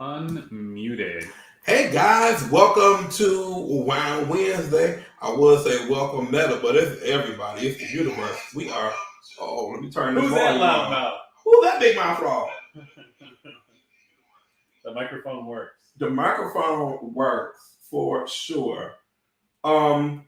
Unmuted. Hey guys, welcome to Wine Wednesday. I would say welcome Meta, but it's everybody. It's the universe. We are. Oh, let me turn this Who's that volume loud on. mouth? Who's that big mouth frog? The microphone works. The microphone works for sure. Welcome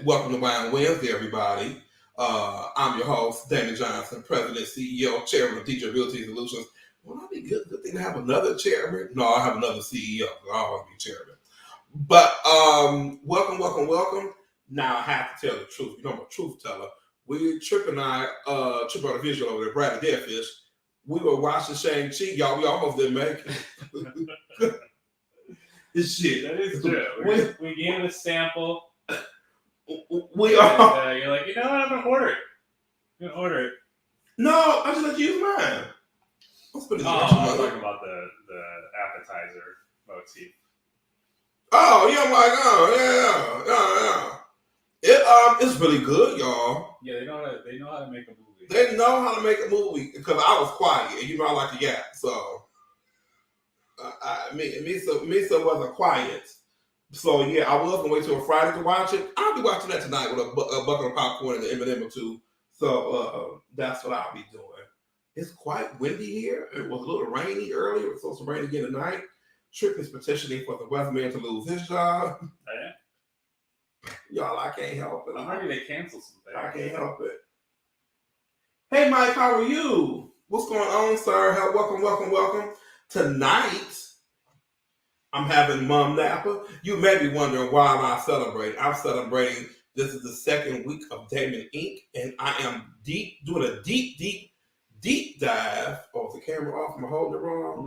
to Wine Wednesday, everybody. I'm your host, Damon Johnson, President, CEO, Chairman of DJ Realty Solutions. Well, that'd be good thing to have another chairman. No, I have another CEO. I don't want to be chairman. But welcome. Now I have to tell the truth. You know I'm a truth teller. Trip and I, Trip on the visual over there, Bradley Deadfish. We were watching Shang-Chi, y'all. We almost didn't make it. This shit. That is true. We gave it a sample. We are. You're like, you know what? I'm gonna order it. No, I just let you use mine. I'm talking about the appetizer motif. Oh, yeah, I'm like, yeah. It's really good, y'all. Yeah, they know how to make a movie. They know how to make a movie because I was quiet, and you know I like to yap. So, Misa wasn't quiet. So yeah, I was gonna wait till Friday to watch it. I'll be watching that tonight with a bucket of popcorn and an M&M or two. So that's what I'll be doing. It's quite windy here. It was a little rainy earlier. It was supposed to rain again tonight. Tripp is petitioning for the weatherman to lose his job. Oh, yeah? Y'all, I can't help it. I'm ready to cancel something. I can't help it. Hey, Mike, how are you? What's going on, sir? Welcome. Tonight, I'm having Mom Napa. You may be wondering why am I celebrating. I'm celebrating. This is the second week of Damon Inc. And I am doing a deep dive. Oh, is the camera off? Am I holding it wrong?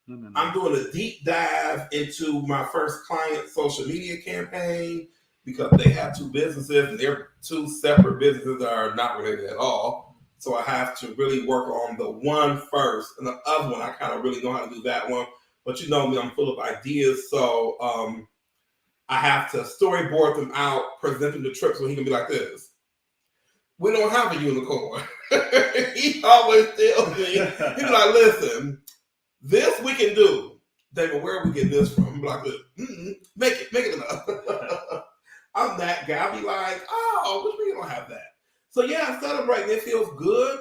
No. I'm doing a deep dive into my first client social media campaign because they have two businesses and they're two separate businesses that are not related at all. So I have to really work on the one first, and the other one I kind of really know how to do that one. But you know me, I'm full of ideas, so I have to storyboard them out, present them to Tripp so he can be like this. We don't have a unicorn. He always tells me, he's like, listen, this we can do. David, where are we getting this from? I'm like, make it enough. I'm that guy. I'll be like, oh, which we don't have that. So yeah, I'm celebrating. It feels good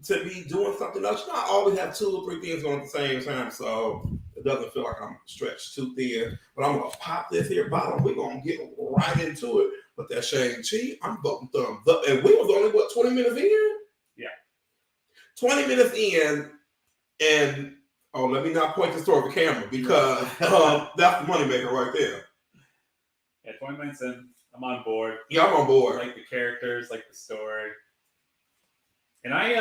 to be doing something else. You know, I always have 2 or 3 things going at the same time, so it doesn't feel like I'm stretched too thin. But I'm gonna pop this here bottle. We're gonna get right into it. But that Shang-Chi, I'm voting thumbs up. And we was only 20 minutes in? Yeah. 20 minutes in, and let me not point this toward the camera because that's the moneymaker right there. Yeah, 20 minutes in, I'm on board. Yeah, I'm on board. I like the characters, like the story. And I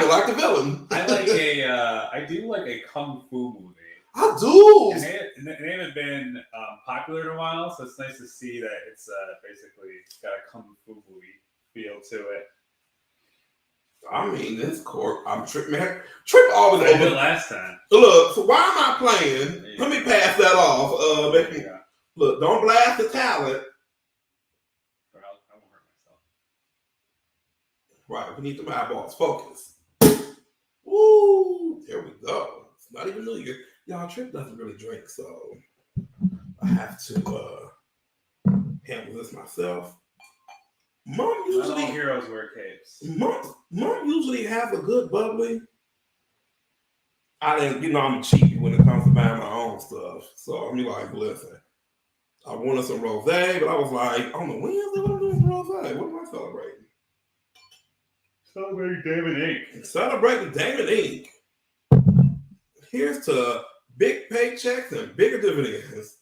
like the villain. I do like a kung fu movie. I do. And they haven't been popular in a while, so it's nice to see that it's basically got a kung fu movie feel to it. I mean, this court, I'm Tripp, man. Tripp always I did last time. Look, so why am I playing? Yeah. Let me pass that off. Look, don't blast the talent. Or I won't hurt myself. Right, we need them eyeballs. Focus. Woo! There we go. It's not even New Year. Y'all, Tripp doesn't really drink, so I have to handle this myself. Mom usually all heroes wear capes. Mom usually has a good bubbly. I'm a cheapie when it comes to buying my own stuff. So I'm like, listen, I wanted some rosé, but I was like, on the Wednesday, what am I doing for rosé? What am I celebrating? Celebrating Damon Inc. Celebrating Damon Inc. Here's to big paychecks and bigger dividends.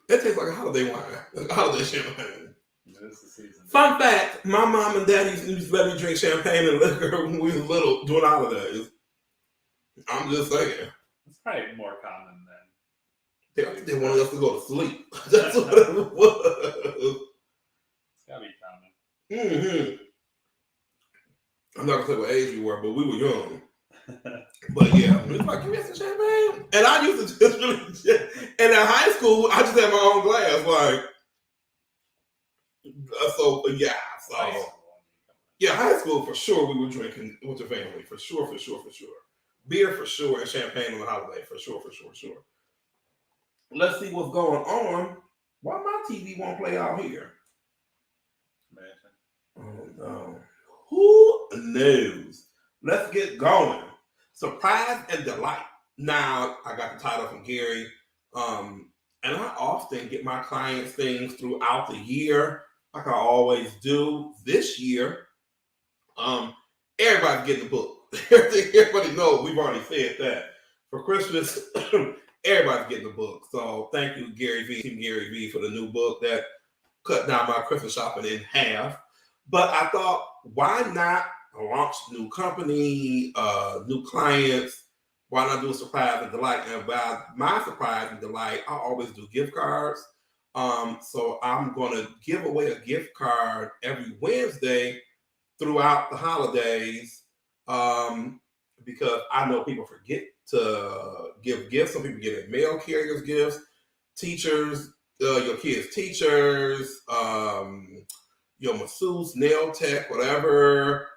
That tastes like a holiday wine, like a holiday champagne. This is the season. Fun fact, my mom and dad used to let me drink champagne and liquor when we were little during holidays. I'm just saying. It's probably more common than... They wanted us to go to sleep. That's what it was. It's gotta be common. Mm-hmm. I'm not gonna say what age we were, but we were young. But yeah, it's like, give me some champagne. And I used to just really, and in high school, I just had my own glass. Like, Yeah, high school for sure. We were drinking with the family for sure. Beer for sure, and champagne on the holiday for sure. Let's see what's going on. Why my TV won't play out here? Oh no. Who knows? Let's get going. Surprise and delight. Now, I got the title from Gary. And I often get my clients things throughout the year, like I always do. This year, everybody's getting a book. Everybody knows we've already said that. For Christmas, everybody's getting a book. So thank you, Team Gary V, for the new book that cut down my Christmas shopping in half. But I thought, why not launch new company, new clients? Why not do a surprise and delight? And by my surprise and delight, I always do gift cards. So I'm going to give away a gift card every Wednesday throughout the holidays, because I know people forget to give gifts. Some people get mail carriers gifts, teachers, your kids' teachers, your masseuse, nail tech, whatever.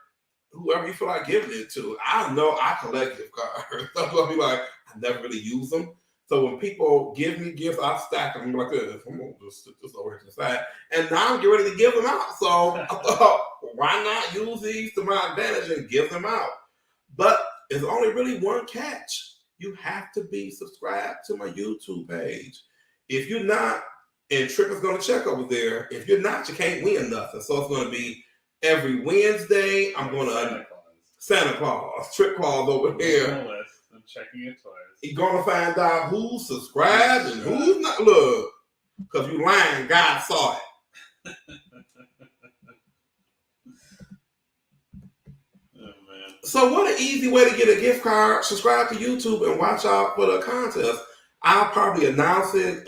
Whoever you feel like giving it to. I know I collect gift cards. So I'll be like, I never really use them. So when people give me gifts, I stack them like this. I'm going to just sit this over to the side. And now I'm getting ready to give them out. So I thought, why not use these to my advantage and give them out? But there's only really one catch. You have to be subscribed to my YouTube page. If you're not, and Trick is going to check over there. If you're not, you can't win nothing. So it's going to be every Wednesday. I'm going to Santa Claus, Trick Claus over here. I'm checking it twice. He's going to find out who's subscribed and who's not. Look, because you lying, God saw it. Oh, man. So what an easy way to get a gift card. Subscribe to YouTube and watch out for the contest. I'll probably announce it.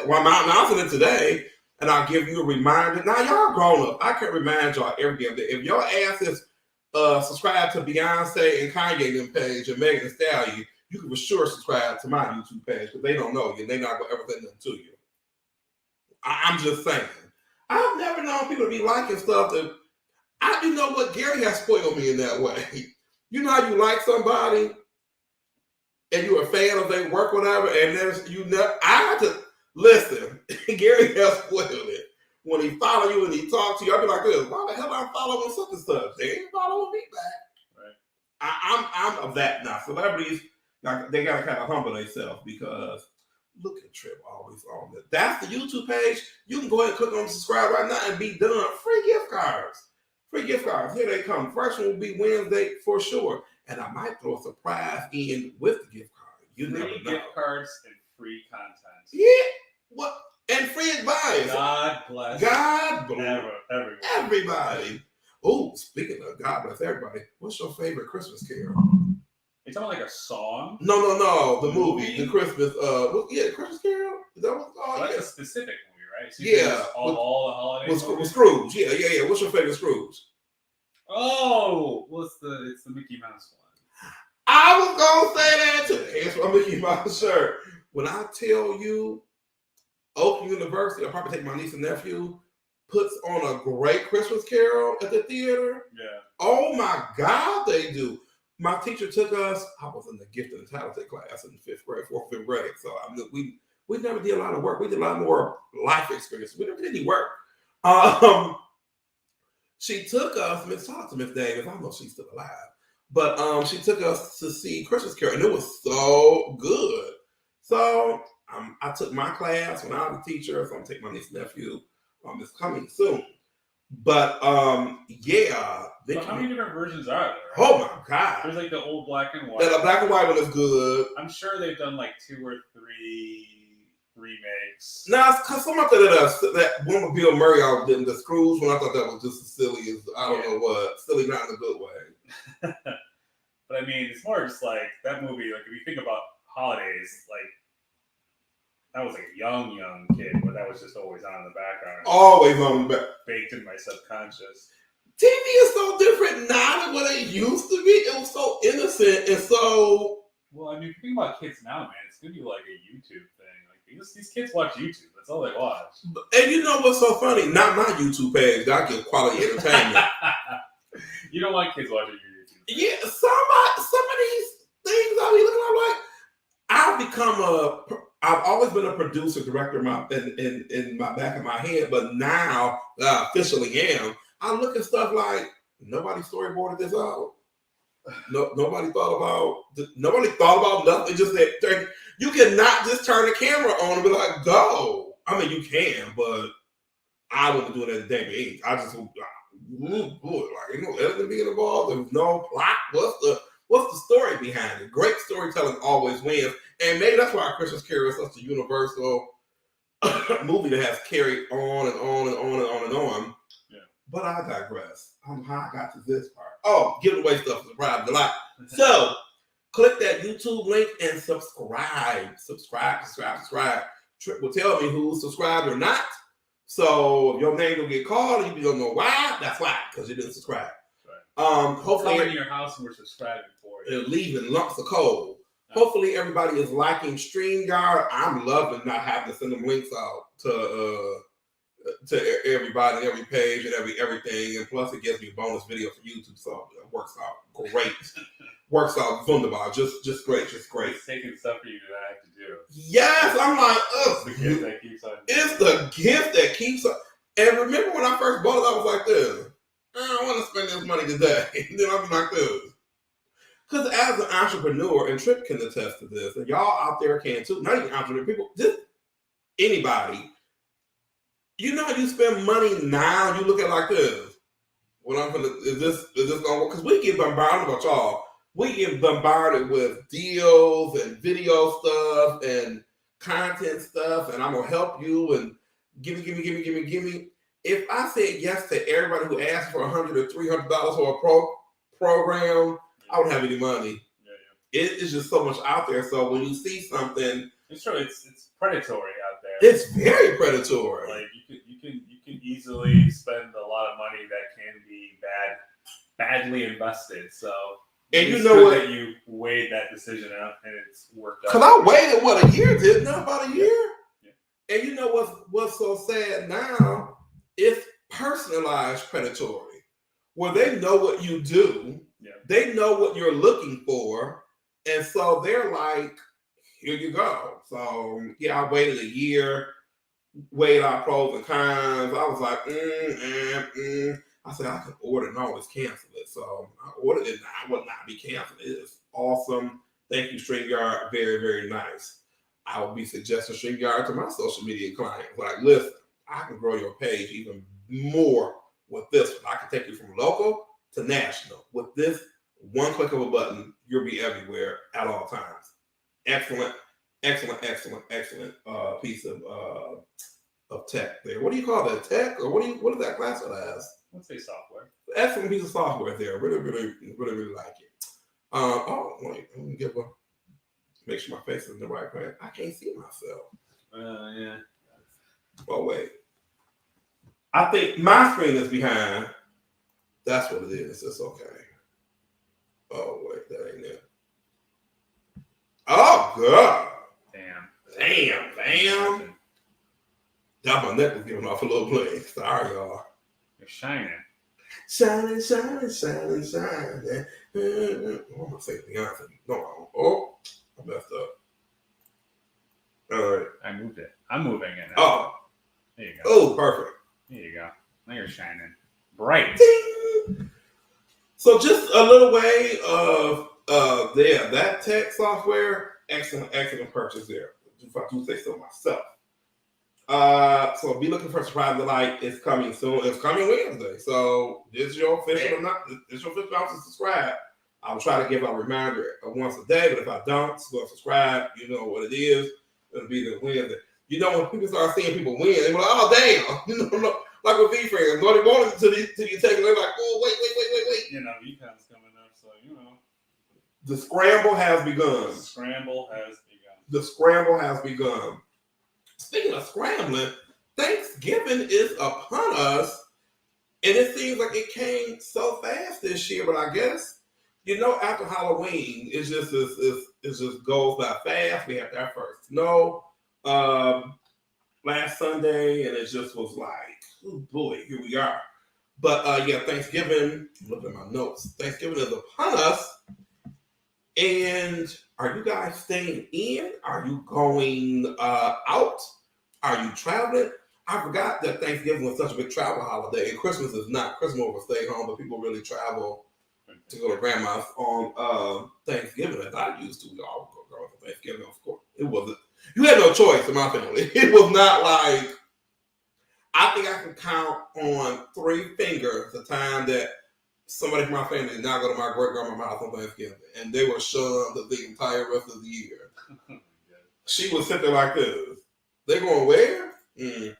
I'm announcing it today. And I'll give you a reminder. Now, y'all grown up. I can remind y'all every day. If your ass is subscribed to Beyonce and Kanye them page and Megan Thee Stallion, you can for sure subscribe to my YouTube page because they don't know you. They're not going to ever say nothing to you. I'm just saying. I've never known people to be liking stuff that you know what? Gary has spoiled me in that way. You know how you like somebody and you're a fan of their work, whatever, and I have to. Listen, Gary has spoiled it. When he follow you and he talk to you, I'll be like, why the hell am I following such and such? They ain't following me back. Right. I'm of that now. Celebrities, they got to kind of humble themselves because look at Trip always on that. That's the YouTube page. You can go ahead and click on subscribe right now and be done. Free gift cards. Here they come. First one will be Wednesday for sure. And I might throw a surprise in with the gift card. You never know. Gift cards and free content. Yeah. What? And free advice. God bless. God bless everybody. Oh, speaking of God bless everybody, what's your favorite Christmas carol? You talking like a song? No. The movie, the Christmas. Christmas Carol. Is that what it's called? That's a specific movie, right? So all the holidays. With Scrooge. Yeah. What's your favorite Scrooge? Oh, it's the Mickey Mouse one. I was gonna say that too. It's my Mickey Mouse shirt. When I tell you, Oak University, I'll probably take my niece and nephew, puts on a great Christmas Carol at the theater. Yeah. Oh my God, they do. My teacher took us. I was in the gifted and talented class in fourth, fifth grade. So we never did a lot of work. We did a lot more life experience. We never did any work. She took us. Miss talk to Miss Davis. I don't know if she's still alive, but she took us to see Christmas Carol, and it was so good. So I took my class when I was a teacher, so I'm taking my niece and nephew. It's coming soon. But yeah. So how many different versions are there? Oh my God. There's like the old black and white. Yeah, the black and white one is good. I'm sure they've done like 2 or 3 remakes. Now, because someone said that one with Bill Murray out in the Scrooge one, I thought that was just as silly as I don't know what. Silly, not in a good way. But I mean, it's more just like that movie, like if you think about holidays, like I was like a young kid, but that was just always on in the background. Always on the back. Baked in my subconscious. TV is so different now than what it used to be. It was so innocent and so... Well, I mean, if you think about kids now, man, it's going to be like a YouTube thing. Like these kids watch YouTube. That's all they watch. And you know what's so funny? Not my YouTube page. I get quality entertainment. You don't want kids watching your YouTube. Yeah, some of these things I be looking at, like I've always been a producer, director in my back of my head, but now that I officially am, I look at stuff like nobody storyboarded this out. No, nobody thought about nothing. It just that you cannot just turn the camera on and be like, go. I mean, you can, but I wouldn't do it at a damn age. I just like, editing being involved. There's no plot. What's the story behind it? Great storytelling always wins, and maybe that's why Christmas Carol is such a universal movie that has carried on and on and on and on and on. Yeah. But I digress. How I got to this part. Oh, giveaway stuff is surprised a lot. So click that YouTube link and subscribe. Subscribe. Trip will tell me who's subscribed or not. So if your name will get called and you don't know why, that's why, because you didn't subscribe. Right. Hopefully coming to your house and we're subscribing for you. And leaving lumps of coal. Hopefully everybody is liking StreamYard. I'm loving not having to send them links out to everybody, every page and everything. And plus it gives me a bonus video for YouTube, so it works out great. Works out wunderbar. Just great. It's taking stuff for you to have to do. Yes, I'm like, it's the gift that keeps on. It's the gift that keeps on. And remember when I first bought it, I was like this. I don't want to spend this money today. And then I'm like this. Because as an entrepreneur, and Trip can attest to this, and y'all out there can too, not even entrepreneur people, just anybody. You know how you spend money now, you look at it like this. Is this gonna work? Because we get bombarded about y'all. We get bombarded with deals and video stuff and content stuff, and I'm gonna help you and give me. If I said yes to everybody who asked for $100 or $300 for a program, I don't have any money. Yeah. It is just so much out there. So when you see something, it's true. It's predatory out there. It's very predatory. Like you can easily spend a lot of money that can be badly invested. So and it's you know what? That you weighed that decision out and it's worked out. Because I waited a year, didn't I? About a year. Yeah. And you know what's so sad now? It's personalized predatory, where they know what you do. Yeah. They know what you're looking for. And so they're like, here you go. So yeah, I waited a year, weighed out pros and cons. I was like, I said, I can order and always cancel it. So I ordered it. I would not be canceled. It is awesome. Thank you, StreamYard. Very, very nice. I will be suggesting StreamYard to my social media clients. Like, listen, I can grow your page even more with this one. I can take you from local to national. With this one click of a button, you'll be everywhere at all times. Excellent piece of tech there. What do you call that? Tech? Or what is that classified as? Let's say software. Excellent piece of software there. Really like it. Wait, let me make sure my face is in the right place. I can't see myself. Yeah. Oh wait. I think my screen is behind. That's what it is. It's okay. Oh wait, that ain't it. Oh god. Damn. Now my neck was giving off a little play. Sorry, y'all. You're shining. Shining. I'm gonna say Beyonce. No, I messed up. All right. I moved it. I'm moving it now. Oh. There you go. Oh, perfect. There you go. Now you're shining. Bright. Ding! So just a little way of that tech software, excellent purchase there. If I do say so myself. So be looking for Surprise Delight. It's coming soon. It's coming Wednesday. So this is your official to subscribe. I'll try to give a reminder once a day, but if I don't, go subscribe. You know what it is. It'll be the Wednesday. You know, when people start seeing people win, they're like, oh damn. You know, like with V-Friends. What they wanted till you take it, they're like, oh wait. You know, VCon's coming up, so you know. The scramble has begun. The scramble has begun. Speaking of scrambling, Thanksgiving is upon us, and it seems like it came so fast this year. But I guess after Halloween, it just goes by fast. We had our first snow last Sunday, and it just was like, oh boy, here we are. But yeah, Thanksgiving. I'm looking at my notes. Thanksgiving is upon us. And are you guys staying in? Are you going out? Are you traveling? I forgot that Thanksgiving was such a big travel holiday, and Christmas is not. Christmas will stay home, but people really travel to go to grandma's on Thanksgiving, as I used to. We all go for Thanksgiving, of course. It wasn't. You had no choice in my family. It was not like I think I can count on 3 fingers the time that somebody from my family did not go to my great grandma's house on Thanksgiving, and they were shunned the entire rest of the year. She would sit there like this. They going where? Mm.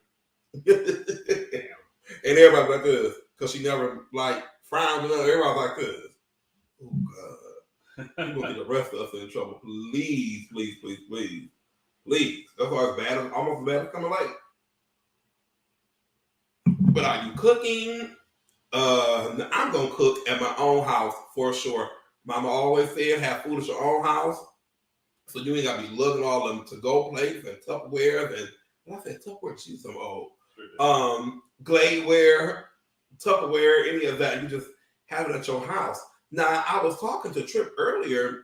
And everybody like this because she never like frowned. Everybody like this. Oh God, you gonna get the rest of us in trouble? Please, please, please, please, please. That's why it's bad. Almost as bad as coming late. But are you cooking? I'm gonna cook at my own house for sure. Mama always said, "Have food at your own house." So you ain't gotta be lugging all them to go plates and Tupperware and I said Tupperware, she's some old. Gladeware, Tupperware, any of that. You just have it at your house. Now I was talking to Trip earlier.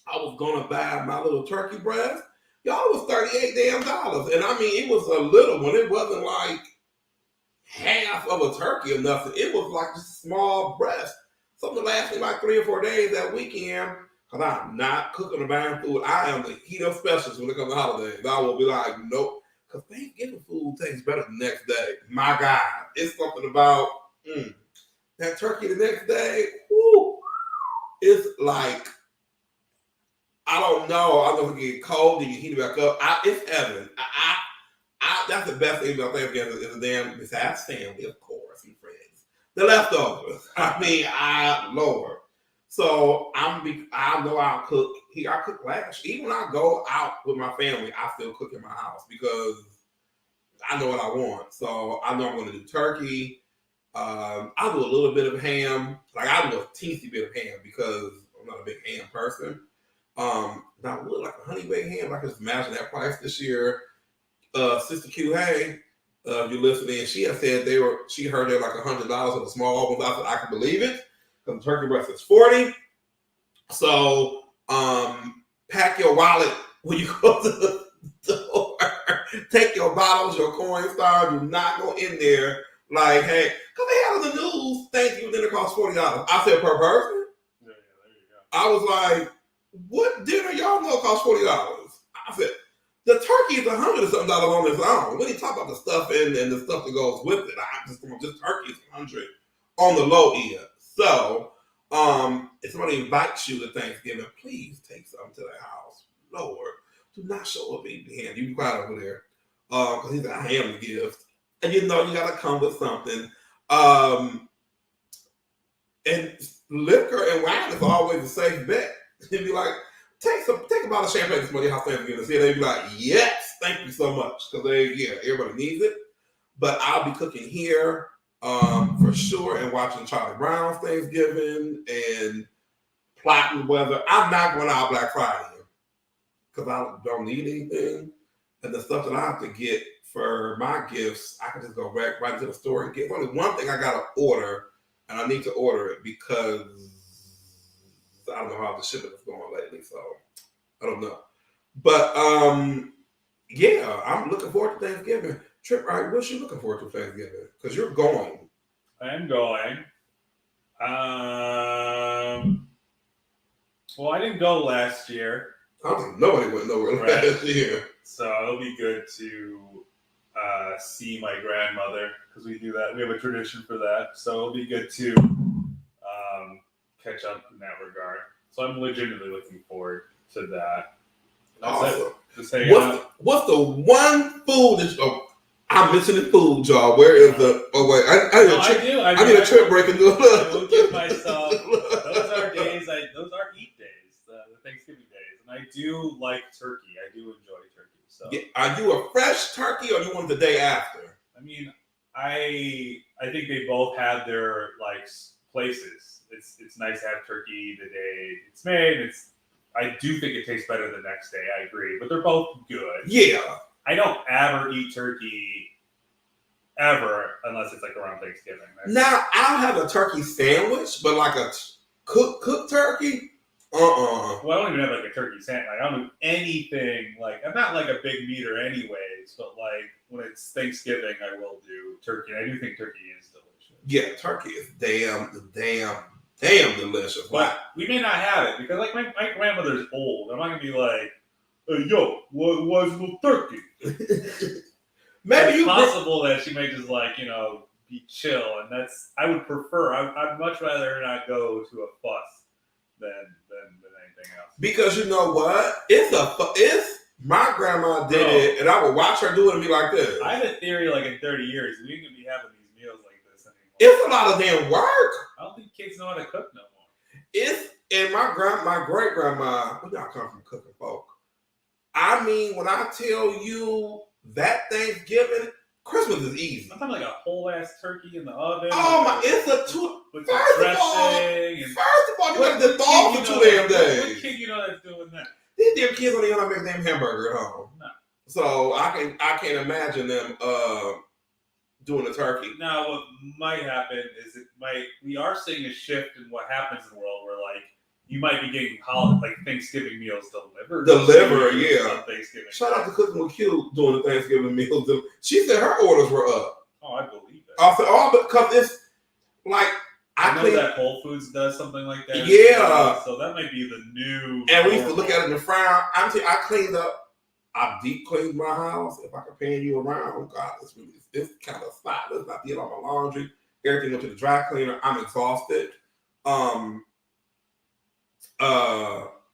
I was gonna buy my little turkey breast. Y'all was $38 damn. And I mean it was a little one. It wasn't like half of a turkey or nothing. It was like just small breast. Something that lasted like 3 or 4 days that weekend. Because I'm not cooking or buying food. I am the heat up specialist when it comes to holidays. I will be like, nope. Because Thanksgiving food tastes better the next day. My God. It's something about that turkey the next day. Whoo, it's like, I don't know. I'm going to get cold and you heat it back up. It's heaven. That's the best thing about Thanksgiving is the damn, besides family, of course, and friends. The leftovers. I mean, Lord. So I know I'll cook. I cook last. Even when I go out with my family, I still cook in my house because I know what I want. So I know I'm going to do turkey. I'll do a little bit of ham. Like I'll do a teensy bit of ham because I'm not a big ham person. Now I would like a honey baked ham. I can just imagine that price this year. Sister Q, hey, if you're listening, she had said she heard they're like $100 for the small ones. I said I can believe it. Because the turkey breast is $40. So pack your wallet when you go to the store. Take your bottles, your Coinstar. Do not go in there like, hey, because they had on the news, Thanksgiving dinner costs $40. I said per person. Yeah, there you go. I was like, what dinner y'all know costs $40? I said, the turkey is $100 or something on its own. When you talk about the stuff and the stuff that goes with it, just turkey is $100 on the low end. So, if somebody invites you to Thanksgiving, please take something to their house. Lord, do not show up empty handed. You be quiet over there. Because he said, I am the gift. And you know you gotta come with something. And liquor and wine is always a safe bet. You'd be like, take a bottle of champagne to somebody's house Thanksgiving. See, they'd be like, yes, thank you so much. Because everybody needs it. But I'll be cooking here. For sure, and watching Charlie Brown's Thanksgiving and plotting whether I'm not going out Black Friday because I don't need anything, and the stuff that I have to get for my gifts, I can just go right to the store and get. There's only one thing I gotta order, and I need to order it because I don't know how the shipping is going lately, so I don't know. But yeah, I'm looking forward to Thanksgiving. Trip, right? What you looking forward to Thanksgiving? Because you're going. I am going. Well, I didn't go last year. I don't think nobody went nowhere last year. So it'll be good to see my grandmother because we do that. We have a tradition for that. So it'll be good to catch up in that regard. So I'm legitimately looking forward to that. Awesome. Just hang out. What's the one food that I'm mentioning food, y'all? Where is the? Oh wait, I need a trip break and do it. I will give myself. Those are days. Those are eat days. The Thanksgiving days, and I do like turkey. I do enjoy turkey. So, are you a fresh turkey or you want the day after? I mean, I think they both have their like places. It's nice to have turkey the day it's made. I do think it tastes better the next day. I agree, but they're both good. Yeah. I don't ever eat turkey ever unless it's like around Thanksgiving. Now I'll have a turkey sandwich, but like a cooked turkey, Well, I don't even have like a turkey sandwich. Like, I don't do anything. Like, I'm not like a big meater, anyways. But like when it's Thanksgiving, I will do turkey. I do think turkey is delicious. Yeah, turkey is damn delicious. But we may not have it because like my grandmother's old. I'm not gonna be like, hey, yo, what's with turkey? Maybe it's possible that she may just like be chill, and that's I would prefer. I'd much rather not go to a fuss than anything else. Because you know what? It's my grandma did it, and I would watch her do it and be like this. I have a theory, like in 30 years, we ain't gonna be having these meals like this anymore. It's a lot of damn work. I don't think kids know how to cook no more. And my great grandma, we not come from cooking folk. I mean, when I tell you that Thanksgiving, Christmas is easy. I'm talking like a whole ass turkey in the oven. Oh my! It's a two. With First of all, you got to thaw for 2 damn days. What kid that's doing that? These damn kids don't even know how to make a damn hamburger at home. No. So I can't imagine them doing a turkey. Now, what might happen is we are seeing a shift in what happens in the world where like you might be getting Thanksgiving meals delivered. Yeah. On Thanksgiving. Shout out to Cooking with Q doing the Thanksgiving meals. She said her orders were up. Oh, I believe that. I said, because it's like I know that Whole Foods does something like that. Yeah. So that might be the new. And we used to look at it and frown. I cleaned up. I deep cleaned my house. If I could pan you around, God, it's kind of spotless. I did all my laundry. Everything went to the dry cleaner. I'm exhausted. I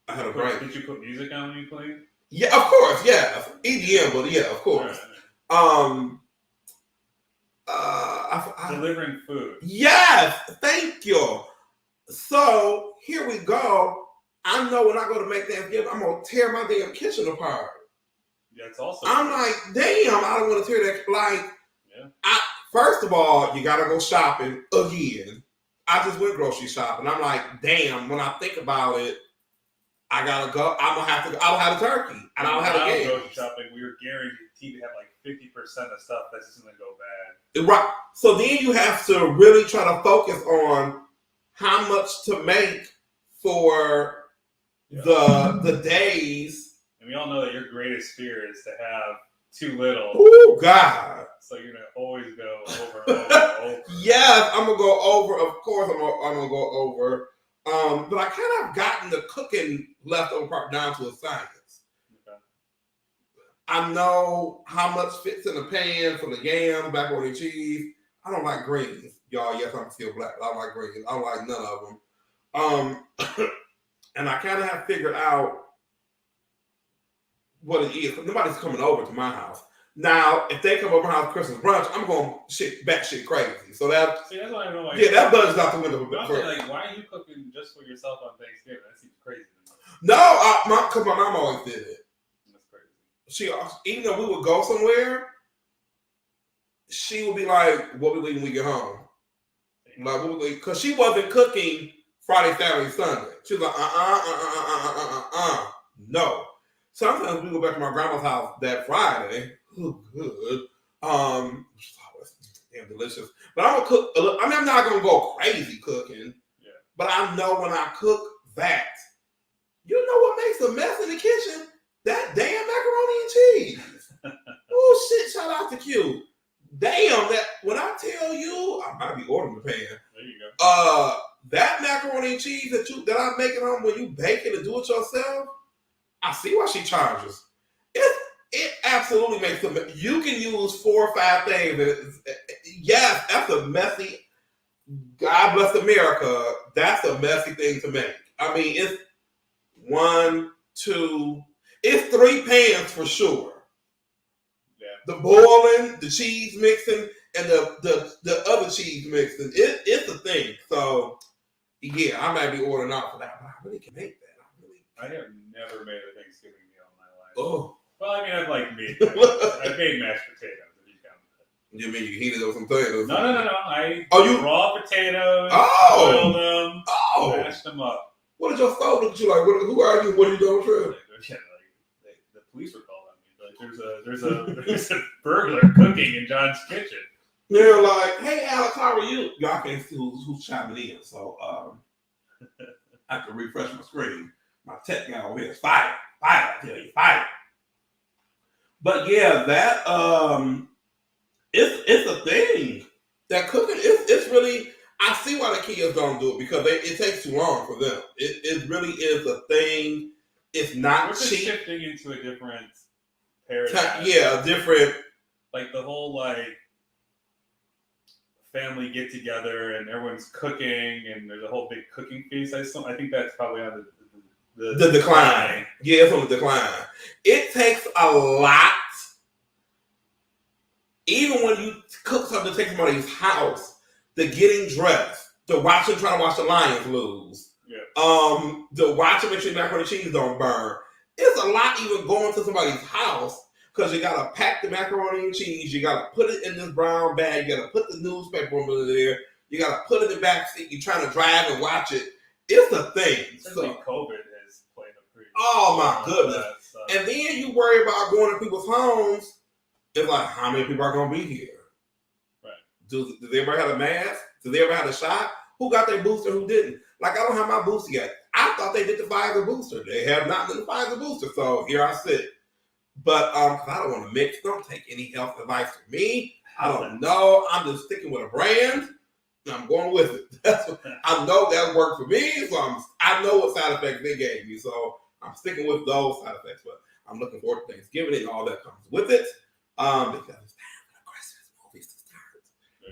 had a break. Did you put music on when you cleaned? Yeah, of course. Yeah, EDM, but yeah, of course. Right. Delivering food. Yes, thank you. So here we go. I know when I go to make Thanksgiving, I'm gonna tear my damn kitchen apart. Yeah, it's also. I'm like, damn, I don't want to tear that. Like, yeah. First of all, you gotta go shopping again. I just went grocery shopping. I'm like, damn. When I think about it, I gotta go. I'm gonna have to. I don't have a turkey, and I don't have a game. Grocery shopping, we were guaranteed to have like 50% of stuff that's just gonna go bad. Right. So then you have to really try to focus on how much to make for the days. And we all know that your greatest fear is to have too little. Oh God! So you're gonna always go over and over and over. Yes, I'm gonna go over. Of course, I'm gonna go over. But I kind of gotten the cooking leftover part down to a science. Okay. I know how much fits in the pan for the yams, macaroni and cheese. I don't like greens, y'all. Yes, I'm still black. But I don't like greens. I don't like none of them. And I kind of have figured out what it is. Nobody's coming over to my house. Now, if they come over my house Christmas brunch, I'm going shit crazy. So that's why I know why. Yeah, that budget's out the window. Like, why are you cooking just for yourself on Thanksgiving? That seems crazy. No, because my mom always did it. That's crazy. Even though we would go somewhere, she would be like, "What we eating when we get home?" Like, what we because she wasn't cooking Friday, Saturday, Sunday. She was like, no. Sometimes we go back to my grandma's house that Friday. Oh, good. Damn delicious. But I'm gonna cook. I mean, I'm not gonna go crazy cooking. Yeah. But I know when I cook that, you know what makes a mess in the kitchen? That damn macaroni and cheese. Oh shit! Shout out to Q. Damn that. When I tell you, I might be ordering the pan. There you go. That macaroni and cheese that I'm making on when you bake it and do it yourself. I see why she charges. It absolutely makes them. You can use 4 or 5 things. Yes, that's a messy. God bless America. That's a messy thing to make. I mean, it's 1, 2. It's 3 pans for sure. Yeah. The boiling, the cheese mixing, and the other cheese mixing. It's a thing. So yeah, I might be ordering out for that, but I really can make that. I have never made a Thanksgiving meal in my life. Oh. Well, I mean, I've made mashed potatoes. If you count that. You mean you heated up some potatoes? No. I raw potatoes. Oh. Boiled them. Oh. Mashed them up. What did your stove look at you like? Who are you? What are you doing, Trip? Yeah, the police were called on me. Like, there's a burglar cooking in John's kitchen. They're like, "Hey, Alex, how are you?" Y'all can't see who's chiming in, so I have to refresh my screen. My tech guy over here is fire, fire. I tell you, fire. But yeah, that it's a thing. That cooking it's really. I see why the kids don't do it because it takes too long for them. It really is a thing. It's not We're just cheap. shifting into a different paradigm. Yeah, different. Like the whole like family get together and everyone's cooking and there's a whole big cooking feast. I think that's probably on The decline. Yeah, it's on the decline. It takes a lot. Even when you cook something to take somebody's house, the getting dressed, the watching, trying to watch the Lions lose, the watching make sure macaroni and cheese don't burn. It's a lot even going to somebody's house because you gotta pack the macaroni and cheese, you gotta put it in this brown bag, you gotta put the newspaper over there, you gotta put it in the back seat, you're trying to drive and watch it. It's a thing. Certainly COVID has played a pretty oh my goodness. And then you worry about going to people's homes. It's like, how many people are going to be here? Right. Does everybody have a mask? Does everybody have a shot? Who got their booster? Who didn't? Like, I don't have my booster yet. I thought they did the Pfizer booster. They have not done the Pfizer booster. So here I sit. But I don't want to mix. Don't take any health advice from me. I don't know. I'm just sticking with a brand. And I'm going with it. That's what, I know that worked for me. So I know what side effects they gave me. So I'm sticking with those side effects. But I'm looking forward to Thanksgiving and all that comes with it. Because it's time for the Christmas movies to start.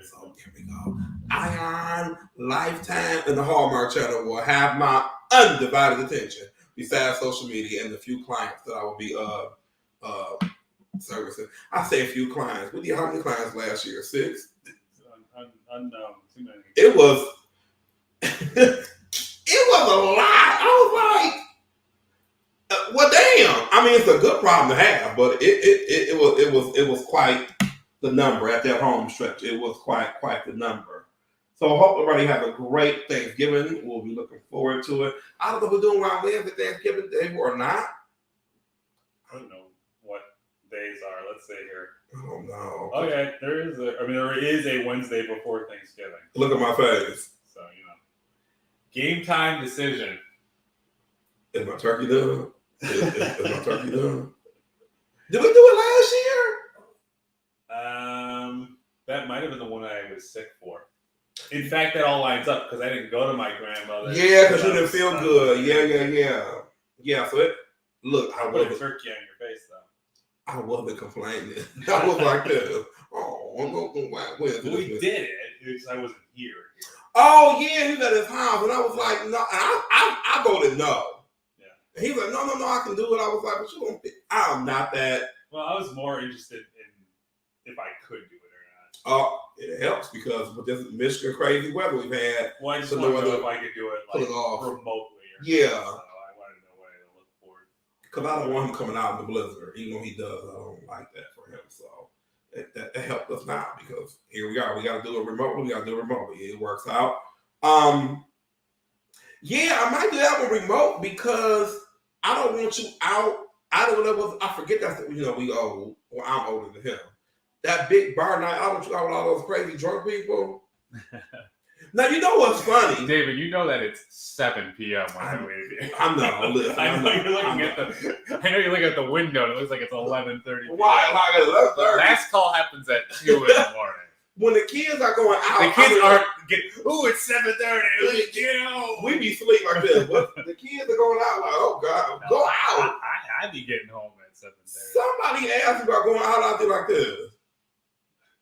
So here we go. Ion, Lifetime, and the Hallmark Channel will have my undivided attention. Besides social media and the few clients that I will be servicing. I say a few clients. We did how many clients last year? 6? Unknown. Too many. It was. It was a lot. I was like. Well, damn. I mean, it's a good problem to have, but it was quite the number at that home stretch. It was quite the number. So I hope everybody have a great Thanksgiving. We'll be looking forward to it. I don't know if we're doing Wild Wednesday Thanksgiving Day or not. I don't know what days are. Let's see here. I don't know. Oh yeah, there is a Wednesday before Thanksgiving. Look at my face. So game time decision. Is my turkey done? Is my turkey done? Did we do it last year? That might have been the one I was sick for. In fact, that all lines up because I didn't go to my grandmother's. Yeah, because you didn't feel good. Yeah. So look, I put a turkey on your face though. I wasn't complaining. I was like this. Oh, I'm going to we did it. I wasn't here. Oh yeah, he was at his house, and I was like, no. I voted no. And he was like, no, I can do it. I was like, but you don't. I'm not that. Well, I was more interested in if I could do it or not. It helps because with this Michigan crazy weather we've had. Well, I just want to know if I could do it like remotely. Yeah. So I wanted to know what to look for. Because I don't want him coming out in the blizzard. Even though he does, I don't like that for him. So that helped us now because here we are. We got to do it remotely. It works out. Yeah, I might do that one remote because I don't want you out. I don't know. I forget that we old. Well, I'm older than him. That big bar night. I don't want you out with all those crazy drunk people. Now you know what's funny, David. You know that it's 7 p.m. when I leave you. I'm not. I know you're looking at the window. And it looks like it's 11:30. Why? 11:30. Last call happens at 2 in the morning. When the kids are going out, the kids aren't getting. Ooh, it's 7:30. Get out. We be sleep like this. But the kids are going out like, oh God, go out. I be getting home at 7:30. Somebody asked me about going out there like this.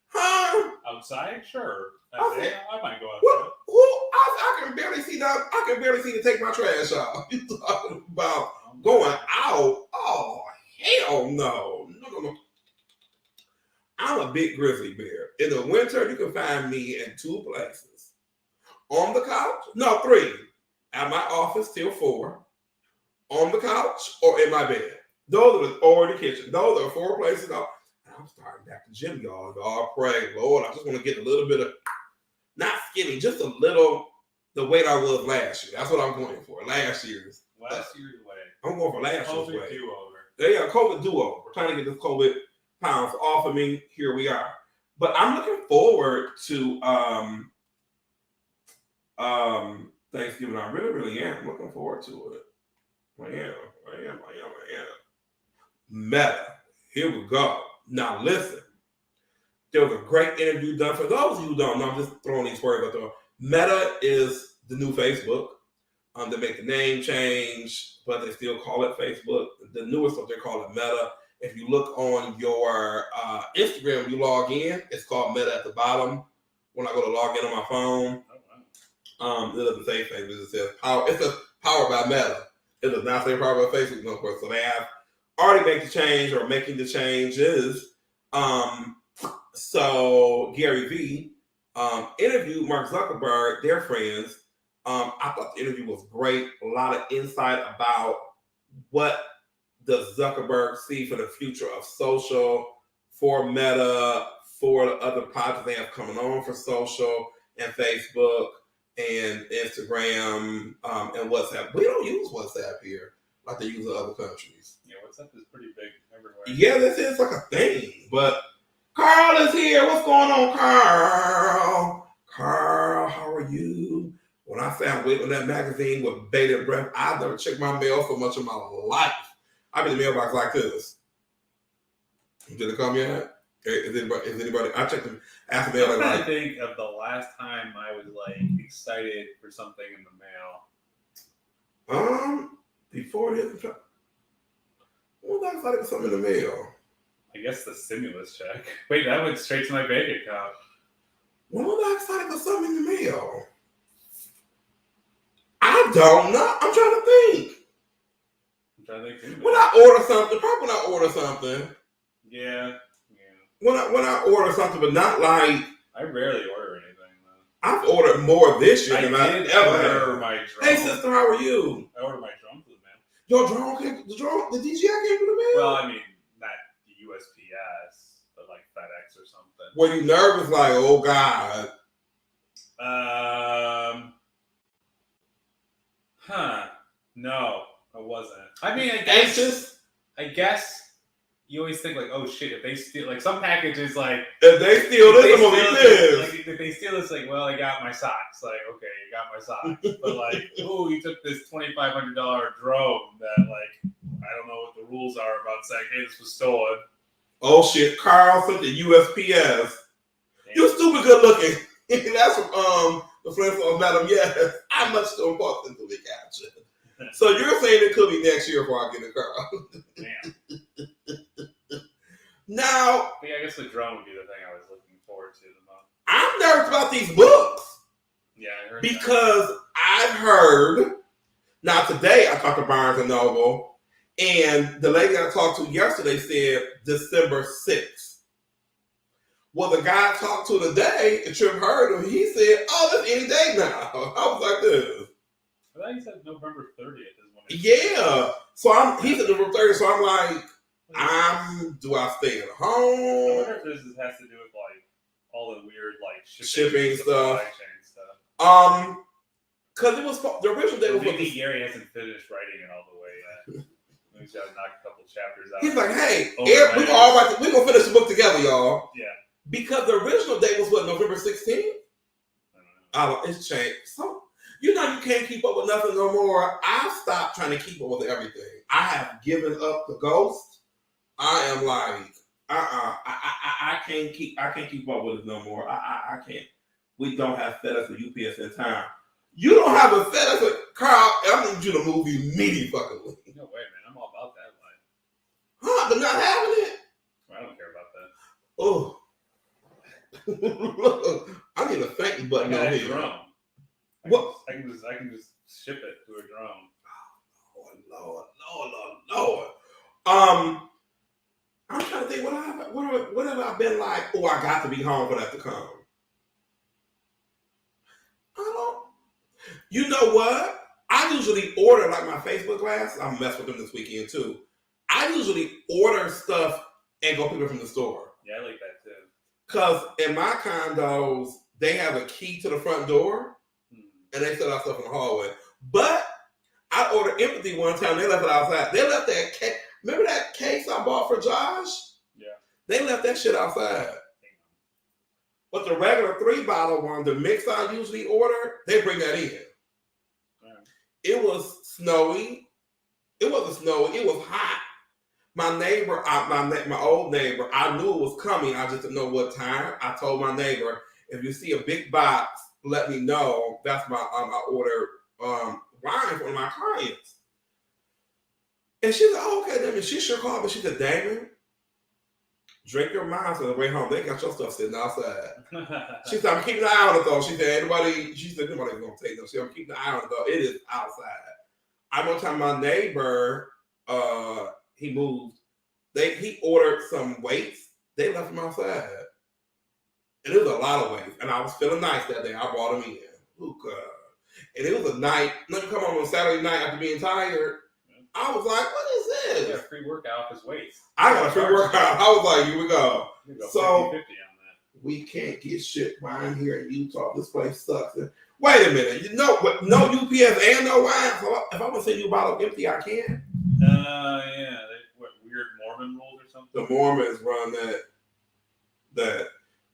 Huh? Outside, sure. I might go outside. I can barely see that. I can barely see to take my trash out. You talking about going out? Oh hell no. I'm a big grizzly bear. In the winter, you can find me in 2 places. On the couch. No, 3. At my office till 4. On the couch or in my bed. Or the kitchen. Those are 4 places. I'm starting back to gym, y'all. God pray, Lord. I just want to get a little bit of, not skinny, just a little, the weight I was last year. That's what I'm going for. Last year's weight. I'm going for last year's weight. Do-over. Yeah, COVID do-over. We're trying to get this COVID pounds off of me. Here we are. But I'm looking forward to Thanksgiving. I really, really am looking forward to it. I am. Meta. Here we go. Now listen. There was a great interview done. For those of you who don't know, I'm just throwing these words out there. Meta is the new Facebook. They make the name change, but they still call it Facebook. The newest one, they call it Meta. If you look on your Instagram, you log in. It's called Meta at the bottom. When I go to log in on my phone, it doesn't say Facebook. It says power. It says powered by Meta. It does not say powered by Facebook, no course. So they have already made the change or making the changes. So Gary Vee interviewed Mark Zuckerberg, their friends. I thought the interview was great. A lot of insight about what does Zuckerberg see for the future of social, for Meta, for the other projects they have coming on for social and Facebook and Instagram and WhatsApp. We don't use WhatsApp here like they use in other countries. Yeah, WhatsApp is pretty big everywhere. Yeah, this is like a thing. But Carl is here. What's going on, Carl? Carl, how are you? When I say I'm waiting on that magazine with bated breath, I've never checked my mail so much in my life. I've been in the mailbox like this. Did it come yet? Is anybody? I checked them. Asked the mail. I'm trying to think of the last time I was like excited for something in the mail. Before this, when was I excited for something in the mail? I guess the stimulus check. Wait, that went straight to my bank account. When was I excited for something in the mail? I don't know. I'm trying to think. When I order something, probably when I order something. Yeah. When I order something, but not like. I rarely order anything, though. I've ordered more this year than I ever order my drone. Hey sister, how are you? I ordered my drone for the mail. Your drone came. The DJI came to the mail. Well, I mean, not the USPS, but like FedEx or something. Were you nervous? Like, oh God. No, I wasn't. I mean, I guess you always think like, oh shit, if they steal, like some packages, like if they steal this, I'm gonna be pissed. Like if they steal this, like, well, I got my socks. Like, okay, you got my socks. But like, oh, you took this $2,500 drone that, like, I don't know what the rules are about saying, hey, this was stolen. Oh shit, Carl sent the USPS. You stupid good looking. That's from the friend from Madam Yes. I'm much too important to be captured. So you're saying it could be next year before I get a car. Damn. Now, yeah, I guess the drone would be the thing I was looking forward to the most. I'm nervous about these books. Yeah, I heard because I've heard. Now today I talked to Barnes and Noble, and the lady I talked to yesterday said December 6th. Well, the guy I talked to today, Trip heard him. He said, "Oh, that's any day now." I was like this. I thought he said November 30th is when Yeah. So he said November 30th, so I'm like, do I stay at home? I wonder if this has to do with like all the weird like shipping stuff. Chain stuff. Because it was the original day was maybe Gary hasn't finished writing it all the way yet. He's got to knock a couple chapters out. He's like, hey, we're gonna finish the book together, y'all. Yeah. Because the original date was what, November 16th? I don't know. It's changed. So you can't keep up with nothing no more. I stopped trying to keep up with everything. I have given up the ghost. I am like, I can't keep up with it no more. I can't. We don't have FedEx or UPS in town. You don't have a FedEx or Carl. I need you to move immediately, fucking. No way, man. I'm all about that life. Huh? They're not having it. I don't care about that. Oh. I need a thank you button on here. Drone. What? I can just ship it to a drone. Lord. I'm trying to think what have I been like? Oh, I got to be home for that to come. I don't. You know what? I usually order like my Facebook glasses. I'm messing with them this weekend too. I usually order stuff and go pick it from the store. Yeah, I like that too. Because in my condos, they have a key to the front door. And they set our stuff in the hallway. But I ordered empathy one time. They left it outside. They left that case. Remember that case I bought for Josh? Yeah. They left that shit outside. But the regular 3-bottle one, the mix I usually order, they bring that in. Right. It was snowy. It wasn't snowy. It was hot. My neighbor, my old neighbor, I knew it was coming. I just didn't know what time. I told my neighbor, if you see a big box, let me know. That's my I ordered wine for one of my clients. And she said, oh, okay, then. And she sure called me. She said, Damon, drink your wine on the way home. They got your stuff sitting outside. She said, I'm keeping an eye on it though. She said, nobody's gonna take them. She said, I'm keeping an eye on it though. It is outside. I one time my neighbor, he moved. He ordered some weights. They left them outside. And it was a lot of weights. And I was feeling nice that day. I brought them in. Ooh, God. And it was a night. Let me come on Saturday night after being tired. I was like, what is this? You got a free workout off his weights. I got a free workout. I was like, here we go. So 50-50 on that. we can't get shit wine here in Utah. This place sucks. Wait a minute. You know what? No UPS and no wine. So if I want to send you a bottle empty, I can. Yeah. What weird Mormon rules or something? The Mormons run that.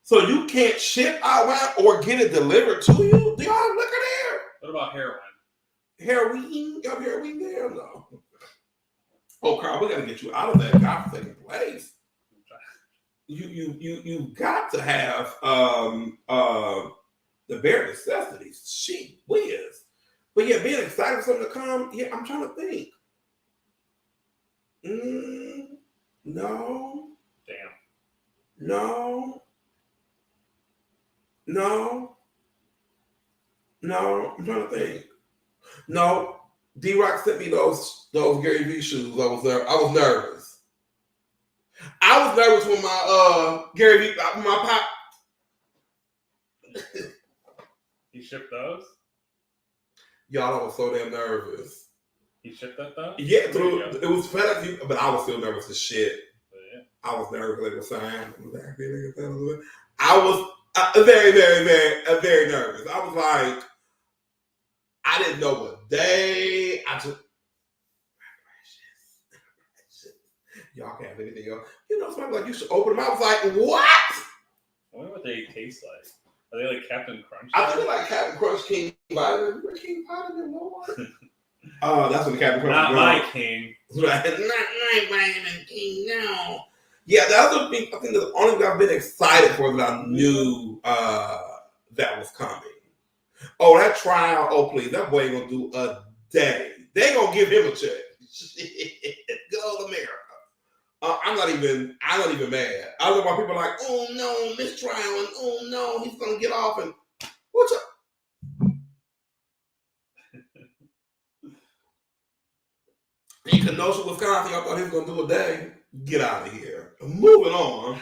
So you can't ship out wine or get it delivered to you? Do y'all have liquor there? What about heroin? Heroin? Y'all have heroin there? No. Oh, Carl, we gotta get you out of that godforsaken place. You got to have the bare necessities. She whiz. But yeah, being excited for something to come, yeah, I'm trying to think. No. Damn. No, I'm trying to think. No, D-Rock sent me those Gary Vee shoes. I was nervous. I was nervous when my Gary Vee, my pop. He shipped those? Y'all, I was so damn nervous. He shipped that though? Yeah, it was FedEx, but I was still nervous as shit. Yeah. I was nervous they were signed. I was very, very, very, very nervous. I was like, I didn't know what day. I just, y'all can't have anything else. You know, somebody like, you should open them. I was like, what? I wonder what they taste like. Are they like Captain Crunch? I think like Captain Crunch, King Vitamin. Remember King Vitamin, Lord? That's when the Captain Crunch. Not my king. Right. Not my Vitamin King, no. Yeah, that's the thing. I think the only thing I've been excited for that I knew that was coming. Oh, that trial. Oh, please. That boy ain't gonna do a day. They ain't gonna give him a check. Shit. Good old America. I'm not even mad. I know why people are like, oh no, mistrial, and oh no, he's gonna get off, and what's up? In Kenosha, Wisconsin, I thought he was gonna do a day. Get out of here. Moving on.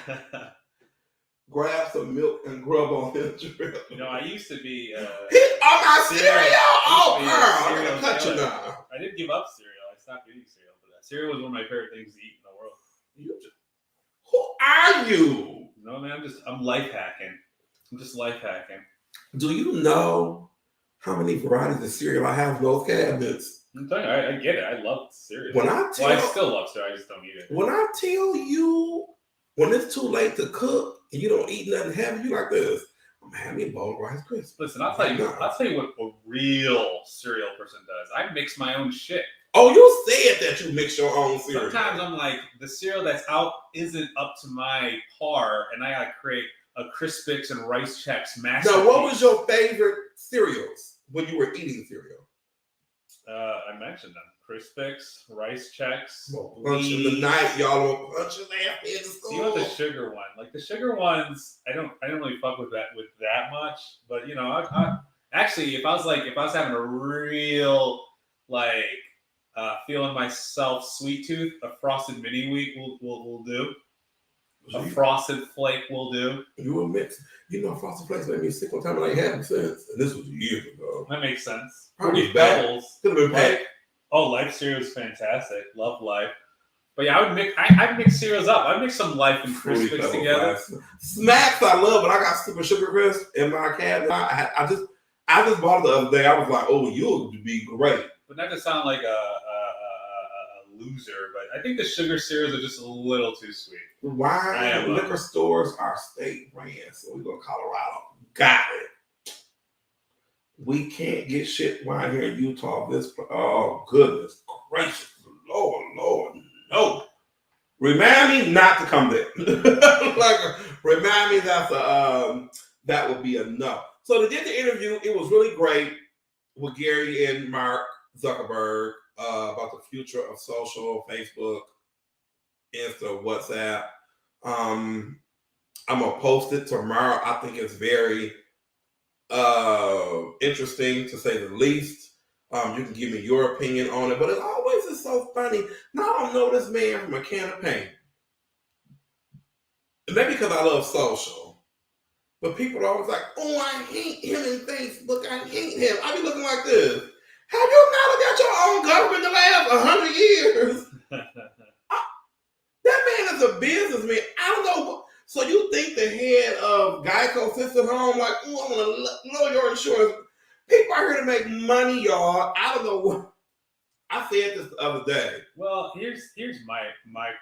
Grab some milk and grub on his drip. You know, I used to be. On my cereal? Oh, girl, I'm gonna cut you now. I did give up cereal. I stopped eating cereal, but cereal was one of my favorite things to eat in the world. Who are you? No, man, I'm life hacking. I'm just life hacking. Do you know how many varieties of cereal I have in those cabinets? I'm telling you, I get it. I love cereal. I still love cereal. I just don't eat it. When I tell you, when it's too late to cook and you don't eat nothing heavy, you like this. I'm gonna have me a bowl of Rice Krispies. Listen, I'll tell you what a real cereal person does. I mix my own shit. Oh, you said that you mix your own cereal. Sometimes I'm like, the cereal that's out isn't up to my par, and I gotta create a Crispix and Rice Chex masterpiece. Now, what was your favorite cereals when you were eating cereal? I mentioned them. Crispix, Rice Chex. Punch in the night, y'all will punch your ass in the school. You want the sugar one? Like the sugar ones, I don't really fuck with that much. But you know, I actually, if I was having a real like feeling myself sweet tooth, a frosted mini wheat will do. A frosted flake will do. You will mix. You know, frosted flakes made me sick one time and I ain't had them since. And this was years ago. That makes sense. Probably Pebbles. Could have been packed. Oh, Life cereal is fantastic. Love Life. But yeah, I'd mix cereals up. I'd mix some Life and Crispix together. Smacks I love, but I got Super Sugar Crisp in my cabinet. I just bought it the other day. I was like, oh, you'll be great. But that just sound like a loser, but I think the sugar cereals are just a little too sweet. I Why am, liquor stores are state ran, so we go to Colorado. Got it. We can't get shit wine here in Utah. Oh goodness gracious, Lord, no. Remind me not to come there. Remind me that would be enough. So they did the interview. It was really great with Gary and Mark Zuckerberg about the future of social, Facebook, Insta, WhatsApp. I'm gonna post it tomorrow. I think it's very interesting to say the least. You can give me your opinion on it, but it always is so funny. Now I don't know this man from a can of paint. Maybe because I love social, but people are always like, "Oh, I hate him in Facebook. I hate him." I be looking like this. Have you not looked at your own government the last 100 years? That man is a businessman. I don't know. So you think the head of Geico sits at home like, "Oh, I'm gonna lower your insurance." People are here to make money, y'all. I don't know what. I said this the other day. Well, here's my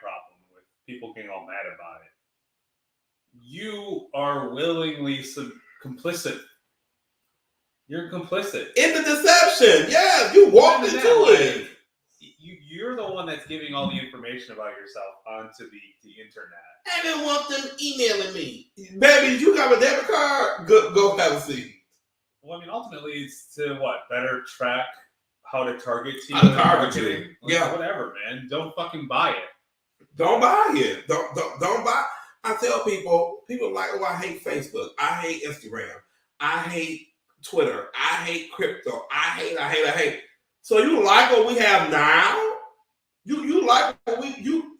problem with people getting all mad about it. You are willingly complicit. You're complicit In the deception. Yeah, you walked into it. You're the one that's giving all the information about yourself onto the internet. I didn't want them emailing me. Baby, you got a debit card? Go have a seat. Well, I mean, ultimately, it's to what? Better track how to target you. How to target you. Yeah. Whatever, man. Don't fucking buy it. Don't buy it. Don't buy. I tell people like, "Oh, I hate Facebook. I hate Instagram. I hate Twitter. I hate crypto. I hate. So you like what we have now? You like what you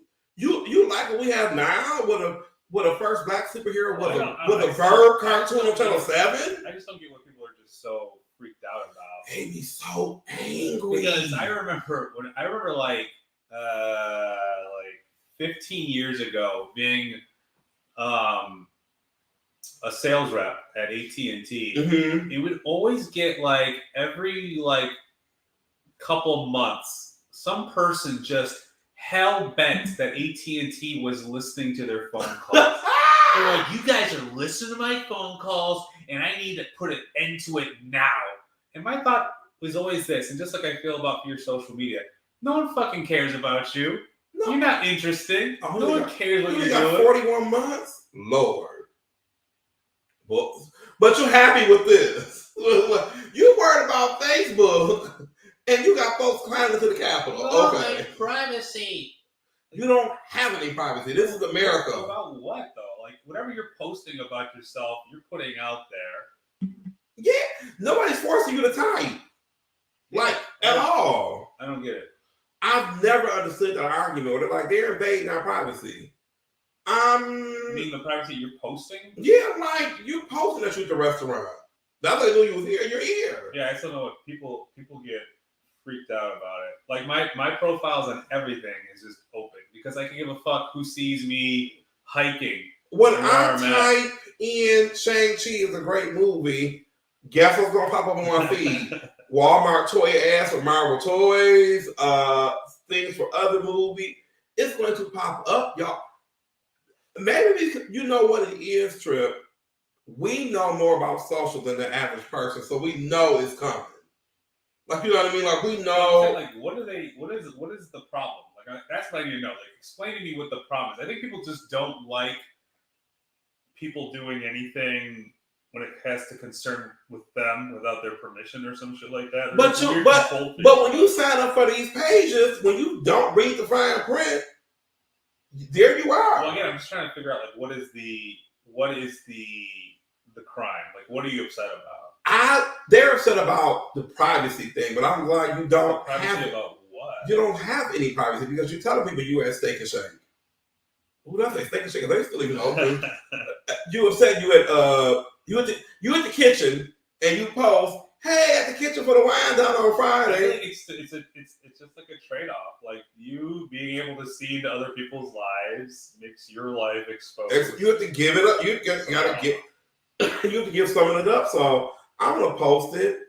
like what we have now with a first black superhero with a Verb cartoon on Channel 7? I just don't get what people are just so freaked out about. Made me so angry. Because I remember like 15 years ago being a sales rep at AT&T. Mm-hmm. It would always get like every like couple months, some person just hell bent that AT&T was listening to their phone calls. They're like, "You guys are listening to my phone calls, and I need to put an end to it now." And my thought was always this, and just like I feel about your social media, no one fucking cares about you. No. You're not interesting. No one cares what you're doing. 41 months? Lord. But you're happy with this. You worried about Facebook, and you got folks climbing to the Capitol. Okay. Privacy. You don't have any privacy. This is America. About what, though? Like, whatever you're posting about yourself, you're putting out there. Yeah. Nobody's forcing you to type. Like, at all. I don't get it. I've never understood that argument where they're like, they're invading our privacy. You mean the privacy you're posting? Yeah, like, you posting that you're at the restaurant. That's how they knew you was here. You're here. Yeah, I still know what people get freaked out about it. Like, my profiles on everything is just open because I can give a fuck who sees me hiking. When I type in Shang-Chi is a great movie, guess what's going to pop up on my feed? Walmart toy ads for Marvel toys, things for other movies. It's going to pop up, y'all. Maybe you know what it is, Trip. We know more about social than the average person, so we know it's coming. Like, you know what I mean? Like, we know. Like, what is the problem? Like, that's what I need to know. Like, explain to me what the problem is. I think people just don't like people doing anything when it has to concern with them without their permission or some shit like that. But when you sign up for these pages, when you don't read the fine print, there you are. Well, again, I'm just trying to figure out like what is the crime? Like, what are you upset about? They're upset about the privacy thing, but I'm glad you don't have it. About what? You don't have any privacy because you're telling people you at Steak and Shake. Who does that? Steak and Shake? They still even open. You have said you at the kitchen and you post, "Hey, at the kitchen for the wine down on Friday." It's just like a trade-off. Like, you being able to see into other people's lives makes your life exposed. You have to give it up. You have to give some of it up. So I'm gonna post it.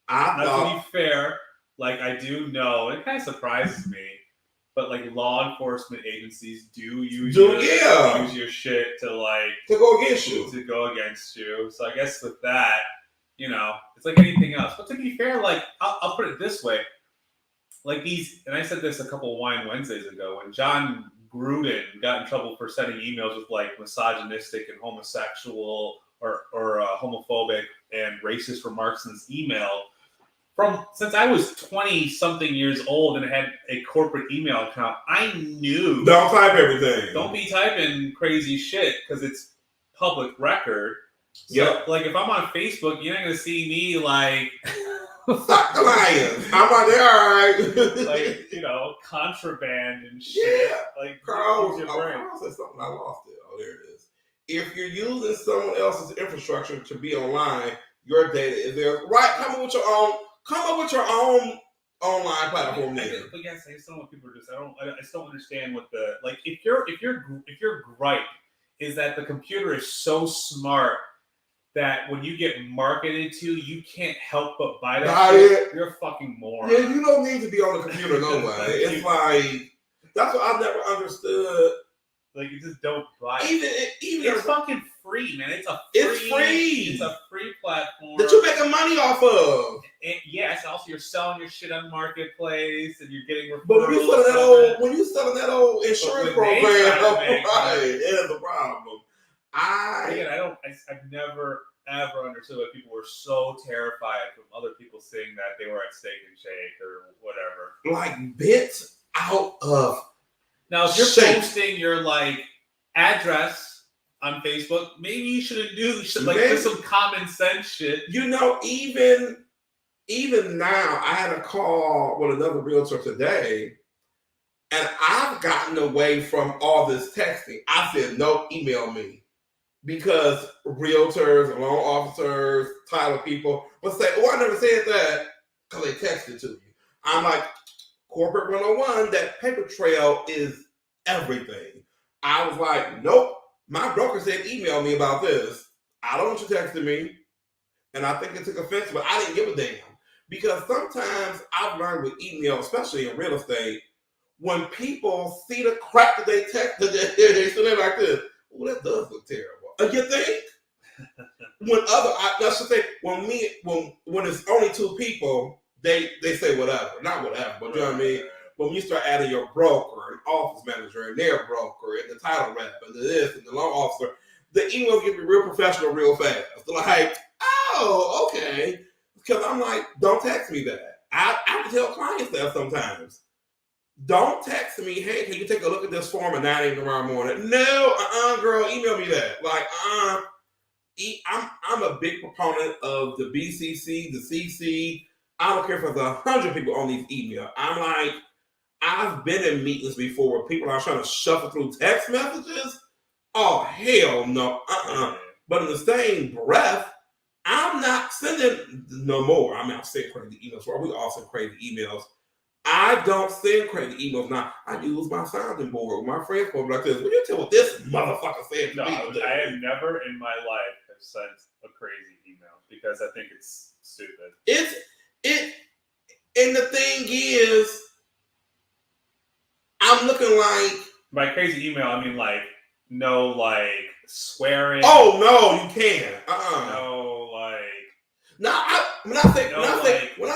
To be fair, like, I do know, it kind of surprises me, but like law enforcement agencies do use use your shit to go against you. So I guess with that, it's like anything else. But to be fair, like I'll put it this way, like these, and I said this a couple of Wine Wednesdays ago when John Gruden got in trouble for sending emails with like misogynistic and homosexual or homophobic and racist remarks in his email. Since I was 20-something years old and had a corporate email account, I knew don't type everything. Don't be typing crazy shit because it's public record. So, like, if I'm on Facebook, you're not gonna see me like stop the lions. I'm on there, all right. like, contraband and shit. Yeah. Like, Carl said something. I lost it. Oh, there it is. If you're using someone else's infrastructure to be online, your data is there. Right? Come up with your own online platform. But yes, I just don't know what people are just. I just don't understand what the like. If your gripe is that the computer is so smart that when you get marketed to, you can't help but buy that shit, you're a fucking moron. Yeah, you don't need to be on the computer no way. It's like that's what I've never understood. Like, you just don't buy it. Even it's fucking free, man. It's free. It's a free platform that you're making money off of. And yes, also you're selling your shit on Marketplace and you're getting referrals. But when you selling that old insurance program, right, it is a problem. I've never ever understood why people were so terrified from other people saying that they were at Steak and Shake or whatever. Like bits out of. Now, if you're posting your like address on Facebook, maybe you shouldn't do some common sense shit. Even now, I had a call with another realtor today, and I've gotten away from all this texting. I said, no, email me. Because realtors, loan officers, title people will say, oh, I never said that because they texted to you. I'm like, Corporate 101, that paper trail is everything. I was like, nope. My broker said email me about this. I don't want you texting me. And I think it took offense, but I didn't give a damn. Because sometimes I've learned with email, especially in real estate, when people see the crap that they text, they send it like this. Oh, that does look terrible. You think? When it's only two people, they say whatever. Not whatever, but you know what I mean? When you start adding your broker, and office manager, and their broker, and the title rep, and the this, and the loan officer, the emails get me real professional real fast. Like, oh, okay. Because I'm like, don't text me that. I tell clients that sometimes. Don't text me, hey, can you take a look at this form at 9 a.m. tomorrow morning? No, girl, email me that. Like, I'm a big proponent of the BCC, the CC. I don't care if there's 100 people on these emails. I'm like, I've been in meetings before where people are trying to shuffle through text messages. Oh, hell no. But in the same breath, I'm not sending no more. I'm not sending crazy emails. We all send crazy emails. I don't send crazy emails now. I use my sounding board. My friends go like this. What you tell what this motherfucker said to me? I have never in my life have sent a crazy email because I think it's stupid. And the thing is, I'm looking like by crazy email. I mean like no like swearing. Oh no, you can't. No like. Now, when I say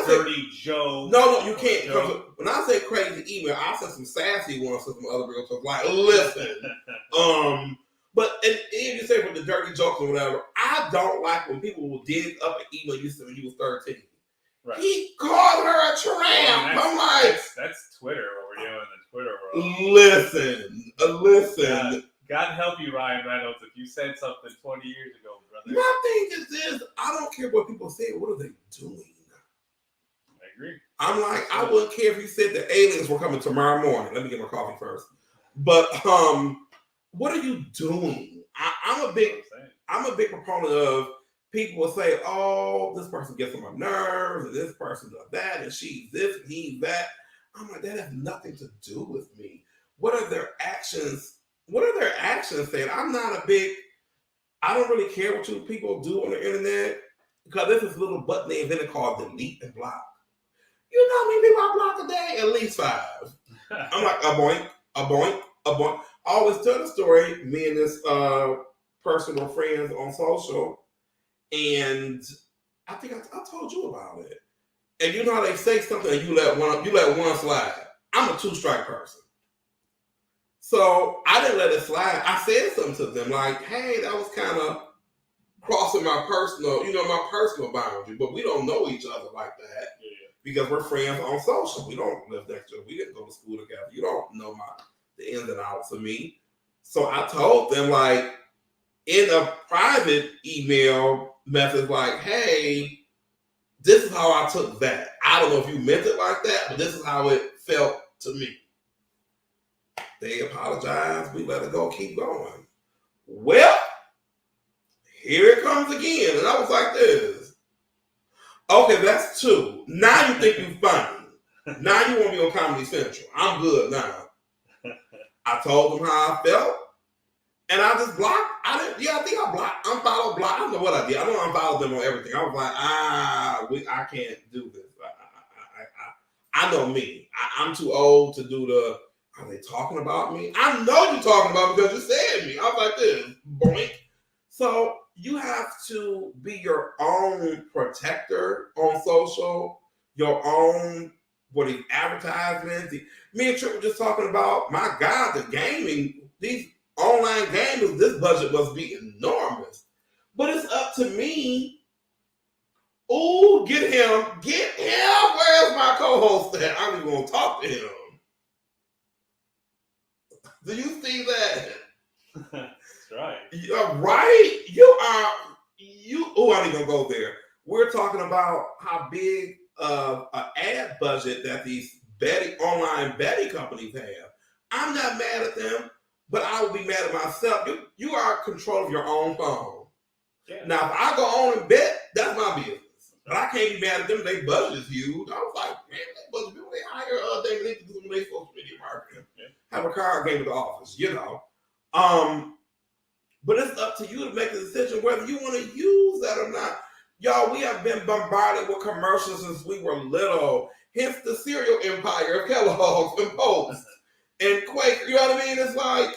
dirty joke. No, you can't. When I say crazy email, I send some sassy ones to some other girls. Like, listen, but and you say with the dirty jokes or whatever, I don't like when people will dig up an email you sent when you was 13. Right. He called her a tramp. I'm like, that's Twitter. What we're doing in the Twitter world. Listen. God help you, Ryan Reynolds, if you said something 20 years ago, brother. My thing is this: I don't care what people say. What are they doing? I agree. I'm like, I wouldn't care if you said the aliens were coming tomorrow morning. Let me get my coffee first. But what are you doing? I'm a big proponent of people will say, "Oh, this person gets on my nerves, and this person does that, and she's this, and he's that." I'm like, that has nothing to do with me. What are their actions? What are their actions saying? I don't really care what you people do on the internet because there's this little button they invented called delete and block. You know how many people I block a day? At least 5. I'm like, a boink, a boink, a boink. I always tell the story, me and this person were friends on social, and I think I told you about it. And you know how they say something and you let one slide. I'm a two-strike person. So I didn't let it slide. I said something to them like, hey, that was kind of crossing my personal boundary, but we don't know each other like that because we're friends on social. We don't live next to each other. We didn't go to school together. You don't know the ins and outs of me. So I told them, like, in a private email message, like, hey, this is how I took that. I don't know if you meant it like that, but this is how it felt to me. They apologized. We let it go. Keep going. Well, here it comes again. And I was like this. Okay, that's two. Now you think you're funny. Now you want to be on Comedy Central. I'm good now. I told them how I felt. And I just blocked. I think I blocked. Unfollowed, blocked. I don't know what I did. I don't unfollow them on everything. I was like, I can't do this. I know me. I'm too old to do the, are they talking about me? I know you're talking about me because you said me. I was like this, boink. So you have to be your own protector on social, your own, advertisements. Me and Trip were just talking about, my God, the gaming, these online gamers, this budget must be enormous. But it's up to me. Oh, get him. Where's my co-host at? I'm even going to talk to him. Do you see that? That's right. You're right. I ain't going to go there. We're talking about how big of an ad budget that these online betting companies have. I'm not mad at them, but I will be mad at myself. You are in control of your own phone. Yeah. Now, if I go on and bet, that's my business. But I can't be mad at them. They budget is huge. I was like, man, they budget people. They hire David Lynch to do their social media marketing. Yeah. Have a card game at the office, But it's up to you to make a decision whether you want to use that or not. Y'all, we have been bombarded with commercials since we were little. Hence the cereal empire of Kellogg's and Post and Quaker. You know what I mean? It's like,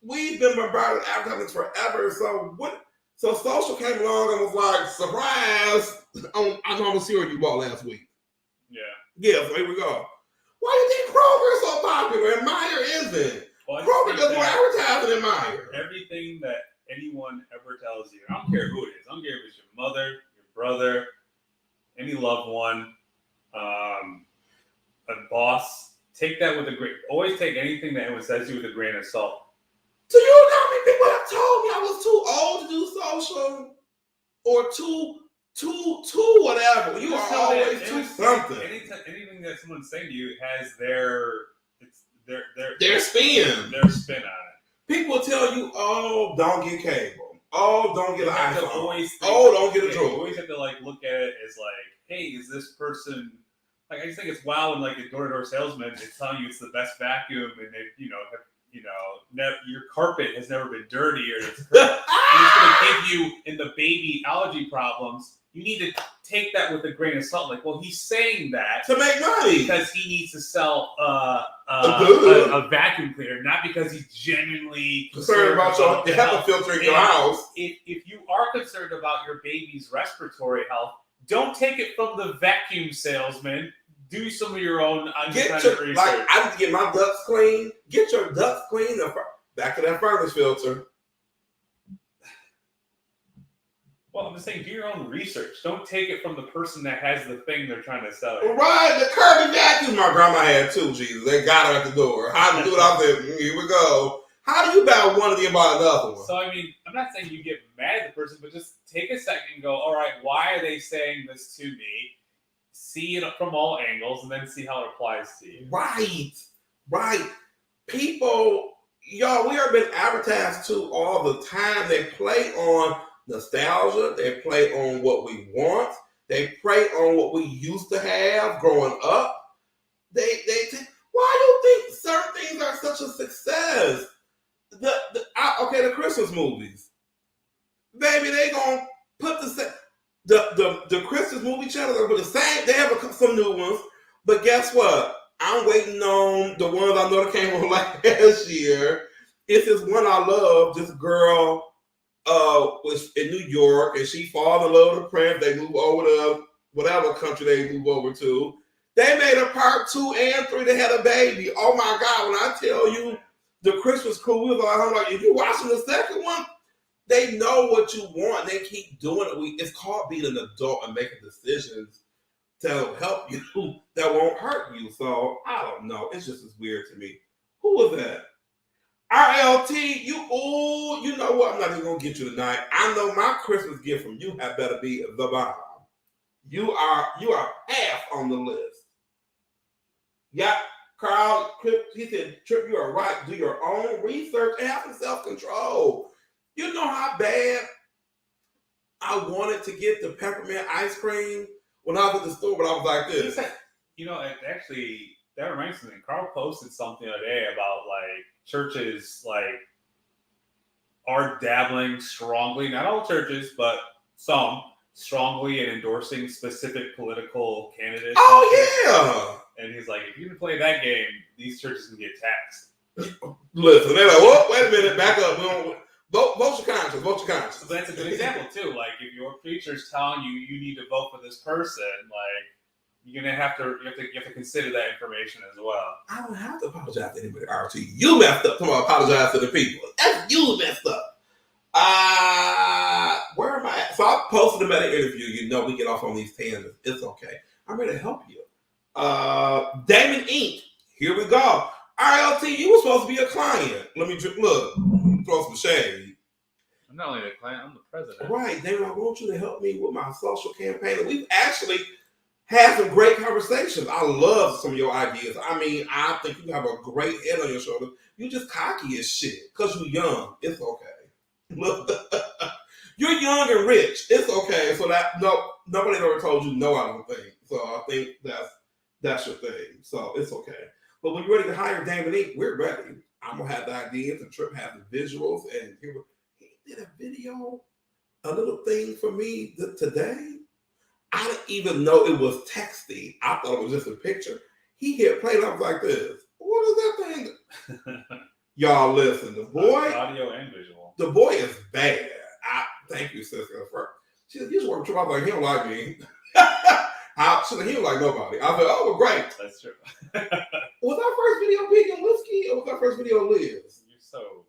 we've been bombarded with advertisements forever. So social came along and was like, surprise, I know the cereal you bought last week. Yeah, so here we go. Why do you think Kroger's so popular and Meijer isn't? Well, Kroger does more advertising than Meijer. Everything that anyone ever tells you, I don't care who it is. I don't care if it's your mother, your brother, any loved one, a boss. Take that with always take anything that anyone says to you with a grain of salt. Do you know how many people have told me I was too old to do social? Or too whatever. You are always too something. Anything that someone's saying to you has their spin. Their spin on it. People will tell you, oh, don't get cable. Oh, don't get an iPhone. Don't get a Droid. You always have to look at it as hey, is this person... I just think it's wild when a door-to-door salesman is telling you it's the best vacuum and they, your carpet has never been dirtier. It's going to give you in the baby allergy problems. You need to take that with a grain of salt. He's saying that to make money because he needs to sell a vacuum cleaner, not because he's genuinely concerned about your HEPA filter in your house. If you are concerned about your baby's respiratory health, don't take it from the vacuum salesman. Do some of your own research. I need to get my ducts clean. Get your ducts clean. Back to that furnace filter. Well, I'm just saying, do your own research. Don't take it from the person that has the thing they're trying to sell you. Right, the Kirby vacuum my grandma had too, Jesus. They got her at the door. How to do it? I said, here we go. How do you buy one and then buy another one? So, I'm not saying you get mad at the person, but just take a second and go, all right, why are they saying this to me? See it from all angles and then see how it applies to you. Right. People, y'all, we are being advertised to all the time. They play on nostalgia. They play on what we want. They play on what we used to have growing up. Why do you think certain things are such a success? The Christmas movies. Baby, they gonna put the Christmas movie channel, but the same, they have some new ones, but guess what? I'm waiting on the ones I know that came on last year. It's this one I love. This girl was in New York, and she falls in love with a prince. They move over to whatever country they move over to. They made a part 2 and 3. They had a baby. Oh my God! When I tell you the Christmas crew, we was like, I'm like, if you watching the second one, they know what you want. They keep doing it. It's called being an adult and making decisions to help you that won't hurt you. So I don't know. It's just as weird to me. Who was that? RLT, you know what? I'm not even gonna get you tonight. I know my Christmas gift from you had better be the bomb. You are half on the list. Yeah, Carl, he said, Trip, you are right. Do your own research and have some self-control. You know how bad I wanted to get the peppermint ice cream when I was at the store, but I was like this. You know, actually, that reminds me. Carl posted something the other day about like churches are dabbling strongly, not all churches, but some strongly in endorsing specific political candidates. Oh yeah. And he's like, if you can play that game, these churches can get taxed. Listen, they're like, whoa, wait a minute, back up. Vote your conscience. Vote your conscience. So that's a good example too. Like if your preacher's telling you you need to vote for this person, like you're gonna have to consider that information as well. I don't have to apologize to anybody. RT, you messed up. Come on, apologize to the people. That's you messed up. Where am I at? So I posted them at an interview. You know, we get off on these tangents. It's okay. I'm ready to help you. Damon Inc. Here we go. RLT, you were supposed to be a client. Let me look. Throw some shade. I'm not only the client, I'm the president. Right, Damon, I want you to help me with my social campaign. And we've actually had some great conversations. I love some of your ideas. I mean, I think you have a great head on your shoulders. You just cocky as shit because you're young. It's okay. Look, you're young and rich. It's okay. So that nobody ever told you no. I don't think. So I think that's your thing. So it's okay. But when you're ready to hire Damon Inc., we're ready. I'm gonna have the ideas, and Trip have the visuals, and he did a video, a little thing for me today. I didn't even know it was texting. I thought it was just a picture. He hit play, and I was like this. What is that thing? Y'all listen, the boy, audio and visual. The boy is bad. Thank you, sister. She said, "You just work with Trip." I was like, "He don't like me." He don't like nobody. I said, "Oh, well, great." That's true. Was our first video Pig and Whiskey, or was our first video Liz? You're so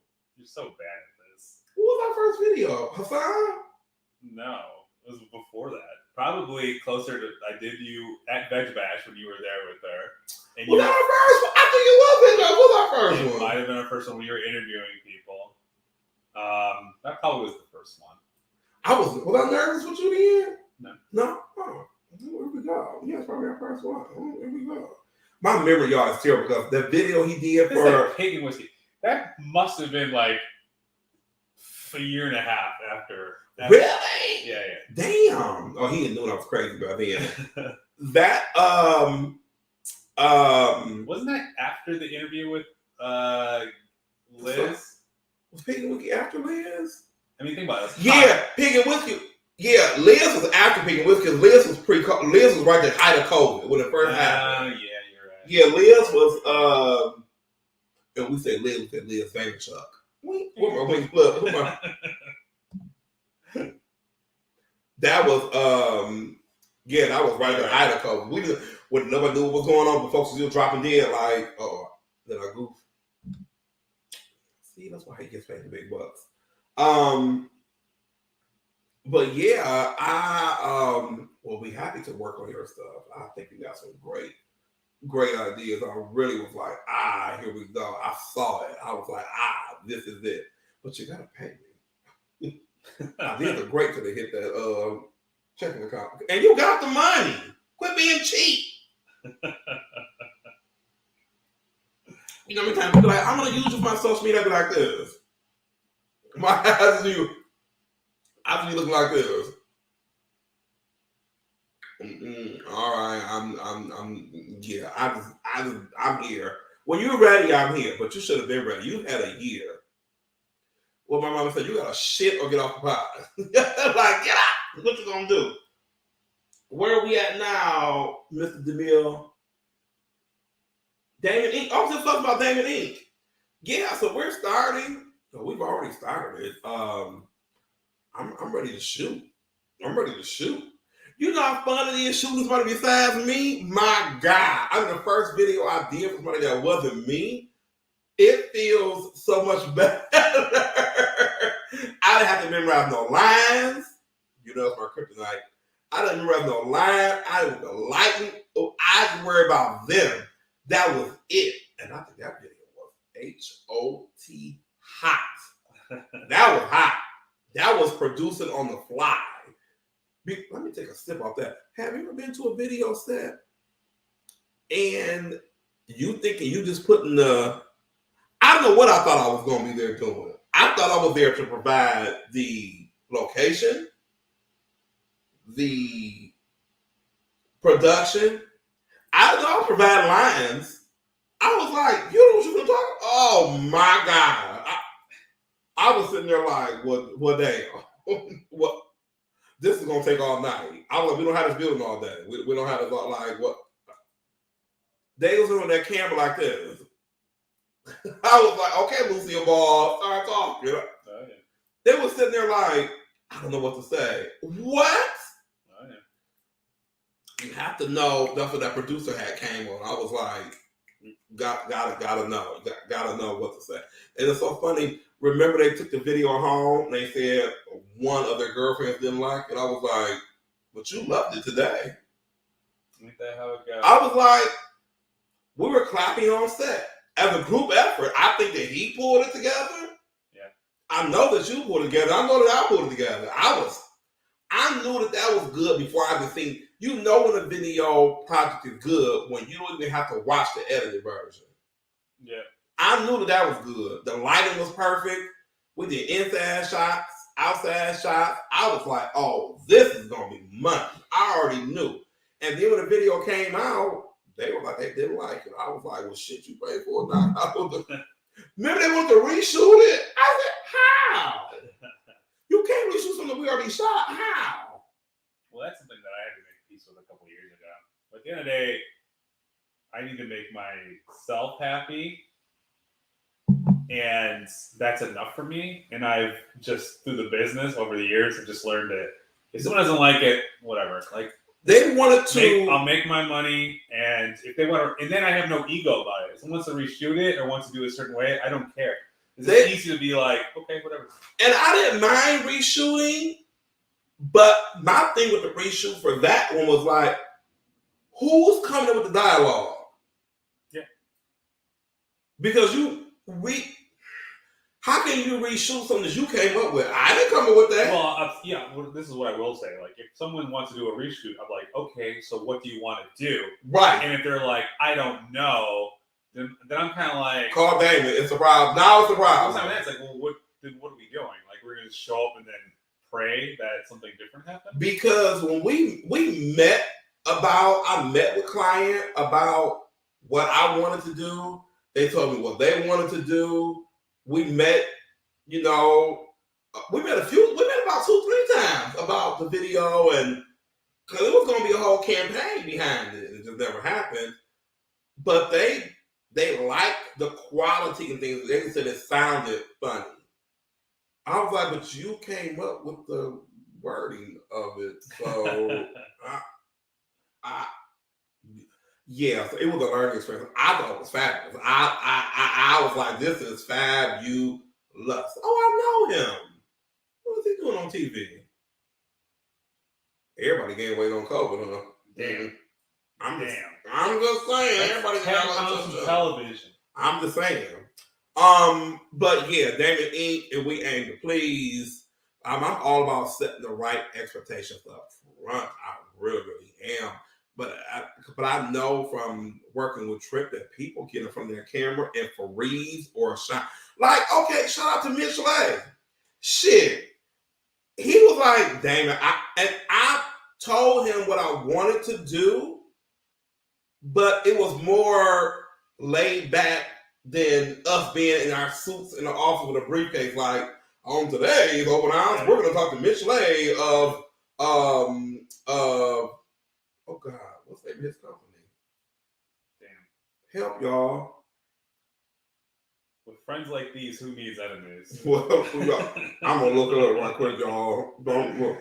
bad at this. What was our first video? Hassan? No, it was before that. Probably closer to I did you at Veg Bash when you were there with her. And was that our first one? I think it was it. That was our first one. It might have been our first one when you were interviewing people. That probably was the first one. Was I nervous with you then? No. Oh, here we go. Yeah, it's probably our first one. Here we go. My memory, y'all, is terrible because the video he did for Pig and Whiskey, that must have been like a year and a half after. Really? Yeah. Damn. Oh, he didn't know I was crazy about then. That wasn't that after the interview with Liz? Was Pig and Whiskey after Liz? I mean, think about it. Yeah, Pig and Whiskey. Yeah, Liz was after Pig and Whiskey because Liz was right at the height of COVID when it first happened. Yeah, you're right. Yeah, Liz was and we say Liz Vaynerchuk. Look. That was that was right at the height of COVID. When nobody knew what was going on, but folks were still dropping dead like, then I goof. See, that's why he gets paid the big bucks. But yeah, will be happy to work on your stuff. I think you got some great ideas. I really was like, here we go. I saw it. I was like, this is it. But you gotta pay me. Ideas are great till they hit that checking account. And you got the money. Quit being cheap. You know how many times people like, I'm gonna use you for my social media, be like this. My eyes do you. I see you looking like this. All right, I'm here. When you're ready, I'm here. But you should have been ready. You had a year. Well, my mama said, you gotta shit or get off the pot. Like, get out. What you gonna do? Where are we at now, Mr. DeMille? Damon Inc. I was just talking about Damon Inc. Yeah, so we're starting. So we've already started. I'm ready to shoot. I'm ready to shoot. You know how fun it is shooting somebody besides me? My God. I mean, the first video I did for somebody that wasn't me, it feels so much better. I didn't have to memorize no lines. You know, it's my kryptonite. I didn't memorize no lines. I didn't lightning. I didn't worry about them. That was it. And I think that video was HOT hot. That was hot. That was producing on the fly. Let me take a sip off that. Have you ever been to a video set and you thinking you just putting the... I don't know what I thought I was going to be there doing. I thought I was there to provide the location, the production. I thought I was providing lines. I was like, you know what you're going to talk about? Oh my God. I was sitting there like, what day? What? This is going to take all night. I was like, we don't have this building all day. We don't have it like, what? They was on that camera like this. I was like, okay, Lucille Ball, start talking. Oh, yeah. They was sitting there like, I don't know what to say. What? Oh, yeah. You have to know. That's what that producer hat came on. I was like, gotta know what to say. And it's so funny. Remember, they took the video home and they said one of their girlfriends didn't like it. I was like, but you loved it today. Ain't that how it goes? I was like, we were clapping on set. As a group effort, I think that he pulled it together. Yeah. I know that you pulled it together. I know that I pulled it together. I knew that was good before I even seen. You know when a video project is good when you don't even have to watch the edited version. Yeah. I knew that was good. The lighting was perfect. We did inside shots, outside shots. I was like, oh, this is going to be money. I already knew. And then when the video came out, they were like, they didn't like it. I was like, well, shit, you paid for it now. Remember they wanted to reshoot it? I said, how? You can't reshoot something we already shot. How? Well, that's something that I had to make peace with a couple years ago. But at the end of the day, I need to make myself happy. And that's enough for me. And I've just, through the business over the years, I've just learned that if someone doesn't like it, whatever. Like, they wanted to... I'll make my money, and if they want to... And then I have no ego about it. If someone wants to reshoot it or wants to do it a certain way, I don't care. It's easy to be like, okay, whatever. And I didn't mind reshooting, but my thing with the reshoot for that one was like, who's coming up with the dialogue? Yeah. Because how can you reshoot something that you came up with? I didn't come up with that. Well, this is what I will say. Like, if someone wants to do a reshoot, I'm like, okay, so what do you want to do? Right. And if they're like, I don't know, then I'm kind of like... Call Damon. It's a problem. Now it's a problem. It's like, well, what are we doing? Like, we're going to show up and then pray that something different happens? Because when we met I met with client about what I wanted to do. They told me what they wanted to do. We met, we met about 2-3 times about the video, and because it was going to be a whole campaign behind it. It just never happened. But they liked the quality and things. They said it sounded funny. I was like, but you came up with the wording of it, so yeah, so it was a learning experience. I thought it was fabulous. I was like, this is fabulous. Oh, I know him. What is he doing on TV? Everybody gained weight on COVID, huh? Damn. I'm just saying. Everybody gained on television. I'm just saying. But yeah, Damon Inc. and we aim to please. I'm all about setting the right expectations up front. I really, really am. But I know from working with Trip that people get it from their camera and freeze or a shot. Like, okay, shout out to Mitch Lay. Shit. He was like, Damon, I told him what I wanted to do, but it was more laid back than us being in our suits in the office with a briefcase. Like, on today's Open House, we're going to talk to Mitch Lay of oh God, what's the name of his company? Damn. Help, y'all. With friends like these, who needs enemies? Well, I'm gonna look it up right quick, y'all. Don't look.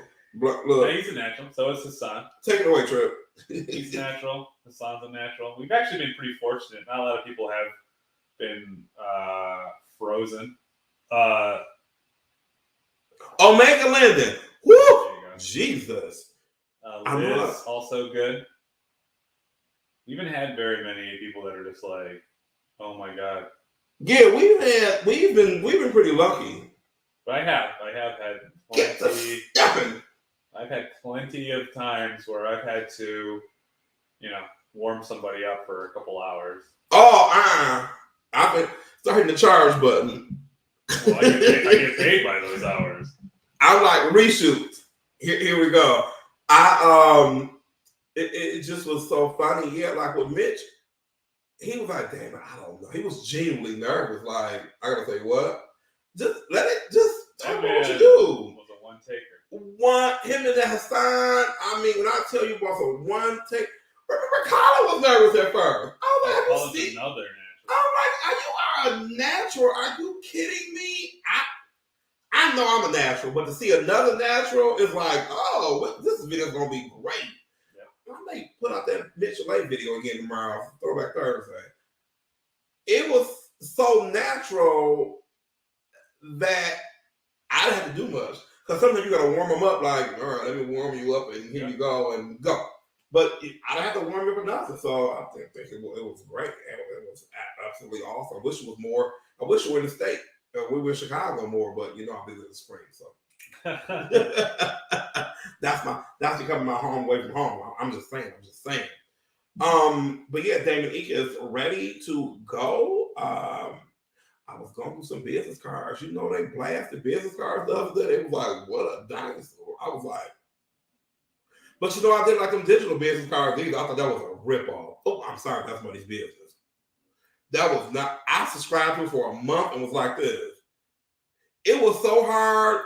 No, he's a natural. So is Hassan. Take it away, Trip. He's natural. Hassan's a natural. We've actually been pretty fortunate. Not a lot of people have been frozen. Omega Linden. Woo! There you go. Jesus. Liz, also good. We haven't had very many people that are just like, oh my god. Yeah, we've been pretty lucky. But I have had plenty. I've had plenty of times where I've had to, warm somebody up for a couple hours. Oh, I've been starting the charge button. Well, I get paid by those hours. I'm like reshoots. Here we go. It just was so funny. Yeah, like with Mitch, he was like, damn, I don't know. He was genuinely nervous. Like, I gotta say what? Just tell me what you do. Was a one taker. Him and that Hassan. I mean, when I tell you about a one take, remember Colin was nervous at first. I was like, Colin's another natural. I'm like, you are a natural. Are you kidding me? I know I'm a natural, but to see another natural is like, oh, this video is gonna be great. Yeah. I may put out that Mitchell Lake video again tomorrow, Throwback Thursday. It was so natural that I didn't have to do much. Because sometimes you gotta warm them up, like, all right, let me warm you up, and here you go, and go. But I don't have to warm you up or nothing, so I think it was great. It was absolutely awesome. I wish it was more. I wish we were in the state. We were in Chicago more, but I'll be there in the spring, so that's becoming my home away from home. I'm just saying. But yeah, Damon Ike is ready to go. I was going through some business cards. They blasted business cards the other day. It was like, what a dinosaur. I was like, but I didn't like them digital business cards either. I thought that was a ripoff. Oh, I'm sorry, that's somebody's business. That was not. I subscribed to it for a month and was like this. It was so hard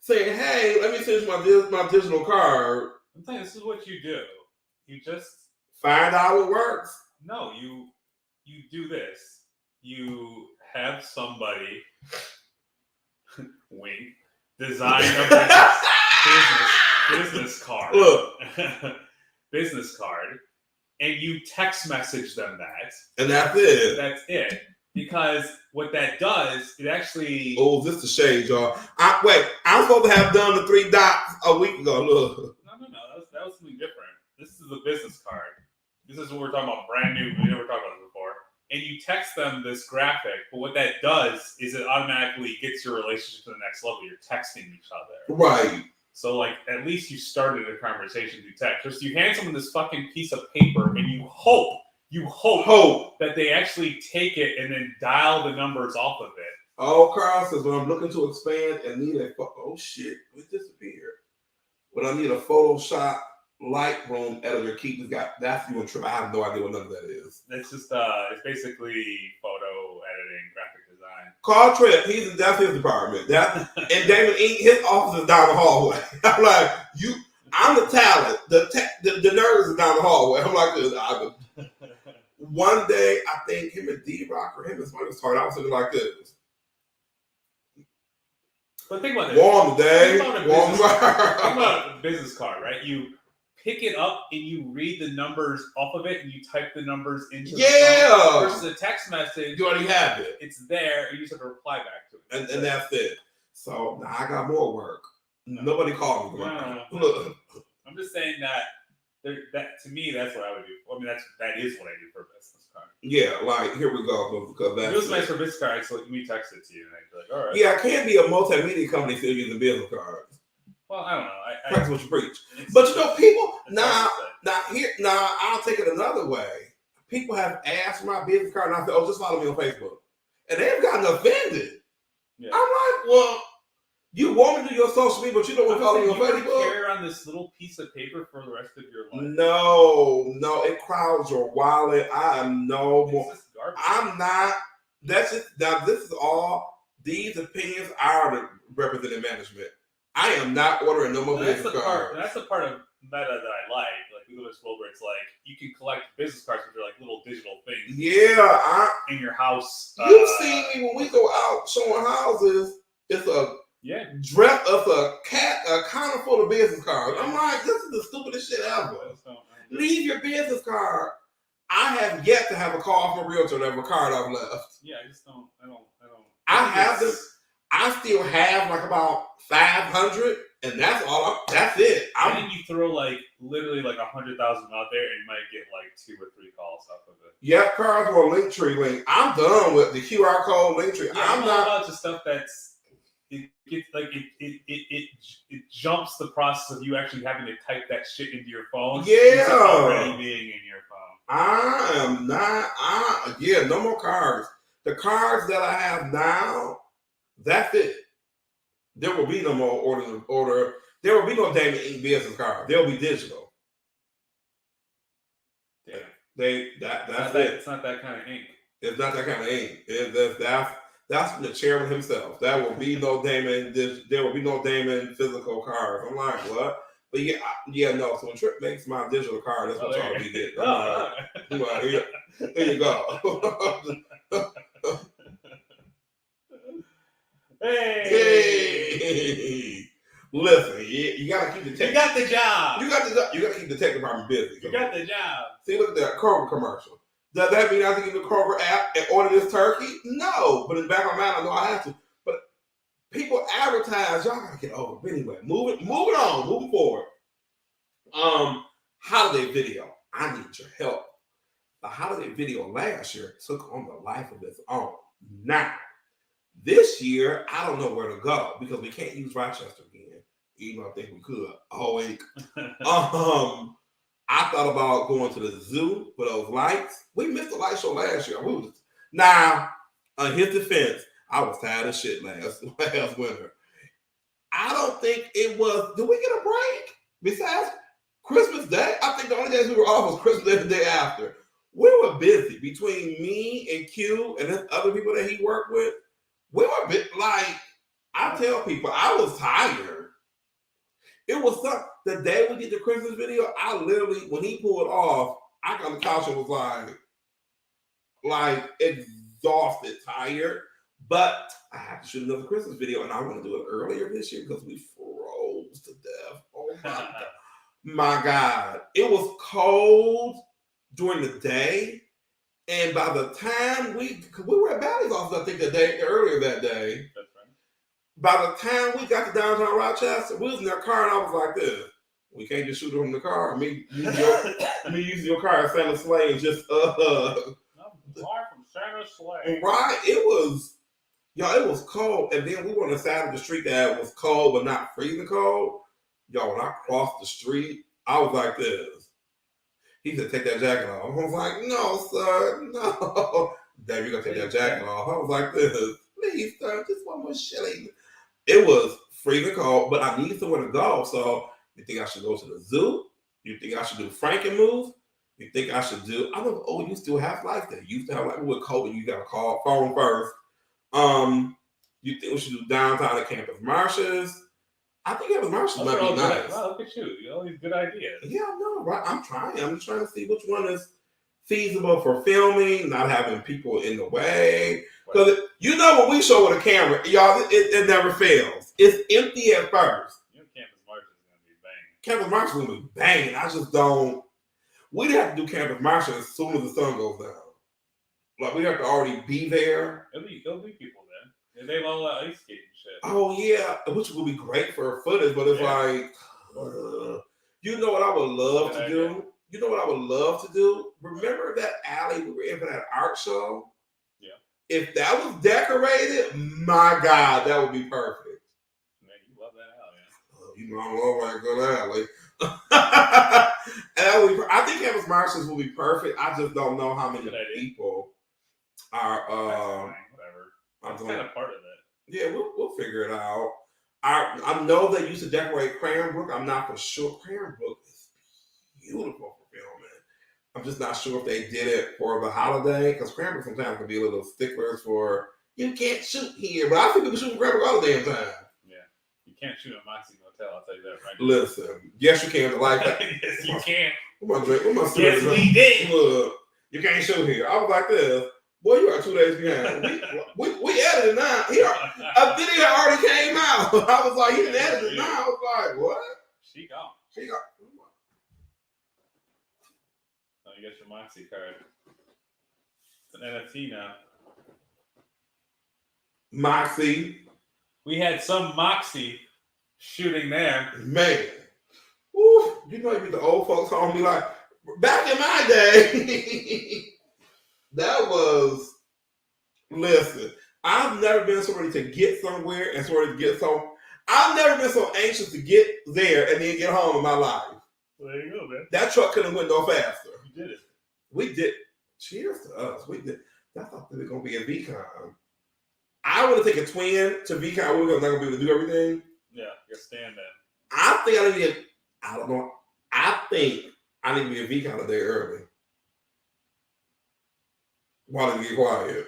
saying, "Hey, let me send you my digital card." I'm saying this is what you do. You just find out what works. No, you do this. You have somebody wink design a business card. Look. Business card. And you text message them that. And that's it. That's it. Because what that does, it actually... Oh, this is the shade, y'all. I'm supposed to have done the 3 dots a week ago. Look. No. That was something different. This is a business card. This is what we're talking about, brand new. We never talked about this before. And you text them this graphic, but what that does is it automatically gets your relationship to the next level. You're texting each other. Right. So, at least you started a conversation through text. Just you hand someone this fucking piece of paper, and you hope that they actually take it and then dial the numbers off of it. Oh, Carl says, when I'm looking to expand and need oh shit, it disappeared. When I need a Photoshop Lightroom editor, that's you in trouble. I have no idea what none of that is. It's just, it's basically photo editing, graphic design. Carl Tripp, that's his department. And Damon Ink, his office is down the hallway. I'm like, I'm the talent. The nerds is down the hallway. I'm like this. One day, I think him and D-Rock or him and somebody was talking. I was sitting like this. But think about this. Warm day. Think about a business card, right? You pick it up and you read the numbers off of it and you type the numbers into the phone. Versus a text message. You already have it. It's there and you just have to reply back to it. And that's it. So now I got more work. No. Nobody called me. No. Look. I'm just saying that to me, that's what I would do. I mean, that is what I do for a business card. Yeah, like here we go because that's. It was nice for business cards, so we text it to you and I'd be like, all right. Yeah, I can't be a multimedia company still using business cards. Well, I don't know. That's what you preach. But people I'll take it another way. People have asked for my business card and I said, oh, just follow me on Facebook. And they've gotten offended. Yeah. I'm like, well, you want me to do your social media, but you don't want to follow me on Facebook? You carry on this little piece of paper for the rest of your life. No, it crowds your wallet. I am no more. I'm not. That's just now. This is all. These opinions are representing management. I am not ordering no more business cards. That's the part of Meta that I like. Like We Go to This World where it's like you can collect business cards, which are like little digital things. Yeah, in your house. You've seen me when we go out showing houses. It's a dress of a counter full of business cards. I'm like, this is the stupidest shit ever. Leave your business card. I have yet to have a call from a realtor that have a card I've left. Yeah, I just don't. I have this. I still have like about 500, and that's all. That's it. I think you throw like literally like 100,000 out there, and you might get like 2 or 3 calls off of it. Yeah, cards or Linktree link. I'm done with the QR code Linktree. Yeah, I'm not about the stuff that's it gets like it jumps the process of you actually having to type that shit into your phone. Yeah, already being in your phone. I am not. No more cards. The cards that I have now, that's it. There will be no more order. There will be no Damon Inc. business card. They'll be digital. Damn. That's it. It's not that kind of ink. It's not that kind of ink. That's from the chairman himself. There will be no Damon. There will be no Damon physical cards. I'm like, what? But no. So when Trip makes my digital card, that's what y'all be getting. Here you go. Hey. Listen, you gotta keep the tech. You got the job. You gotta keep the tech department busy. You got the job. See, look at that Kroger commercial. Does that mean I have to get the Kroger app and order this turkey? No, but in the back of my mind, I know I have to. But people advertise. Y'all gotta get over. But anyway, moving forward. Holiday video. I need your help. The holiday video last year took on the life of its own. Now, this year, I don't know where to go because we can't use Rochester again, even though I think we could. I thought about going to the zoo for those lights. We missed the light show last year. Now, on his defense, I was tired of shit last winter. I don't think it was. Did we get a break besides Christmas Day? I think the only days we were off was Christmas Day and the day after. We were busy between me and Q and then other people that he worked with. We were a bit like, I tell people, I was tired. It was the day we did the Christmas video, I literally, when he pulled off, I got on the couch and was like exhausted, tired. But I have to shoot another Christmas video, and I want to do it earlier this year because we froze to death. Oh my God. My God. It was cold during the day. And by the time we were at Bally's office, I think earlier that day. That's right. By the time we got to downtown Rochester, we was in their car, and I was like this. We can't just shoot it from the car. Me using your car as Santa Slay and just I'm far from Santa Slay. Right. It was cold. And then we were on the side of the street that was cold but not freezing cold. Y'all, when I crossed the street, I was like this. He said, take that jacket off. I was like, no, sir, no. Dave, you're going to take that jacket off. I was like, this. Please, sir, just one more shilling. It was freezing cold, but I needed somewhere to go. So you think I should go to the zoo? You think I should do Frankenmuth? You think I should do, I don't know, you still have life there. You used to have life with COVID. You got to call phone first. You think we should do downtown at Campus Marshes? I think Campus Marshes might be nice. Wow, look at you. You know, these good ideas. Yeah, no, right. I'm trying. I'm just trying to see which one is feasible for filming, not having people in the way. Because you know when we show with a camera, y'all, it never fails. It's empty at first. You know Campus Marshes is going to be banging. Campus Marshes is going to be banging. I just don't. We'd have to do Campus Marshes as soon as the sun goes down. Like, we'd have to already be there. There'll be people there. And they have all that ice skating shit. Oh, yeah, which would be great for footage, but it's like, you know what I would love to do? You know what I would love to do? Remember that alley we were in for that art show? Yeah. If that was decorated, my God, that would be perfect. Man, you love that alley. You know, I love a good alley. And I think Campus Marshes will be perfect. I just don't know how many people are. Whatever. That's kind of part of it. Yeah, we'll figure it out. I know they used to decorate Cranbrook. I'm not for sure. Cranbrook is beautiful for filming. I'm just not sure if they did it for the holiday because Cranbrook sometimes can be a little sticklers for you can't shoot here, but I think people shoot in Cranbrook all the damn time. Yeah, you can't shoot at Moxie Motel. I'll tell you that right now. Listen, yes you can. Like yes, you can. Where my drink? Where my Yes, cigarette? we did. Look, you can't show here. I was like this. Boy, you are 2 days behind. We edited now. A video already came out. I was like, he didn't edit it now. I was like, what? She gone. She got. Oh, you got your Moxie card. It's an NFT now. Moxie. We had some Moxie shooting there. Man. Woo, you know, you be the old folks home be like, back in my day, that was, listen, I've never been so ready to get somewhere and so ready to get some. I've never been so anxious to get there and then get home in my life. Well, there you go, man. That truck couldn't went no faster. You did it. We did. Cheers to us. We did. That's not really going to be a VCon. I want to take a twin to VCon. We're not going to be able to do everything. Yeah, you're stand there. I think I need to get, I don't know. I think I need to be a VCon a day early. While they get quiet.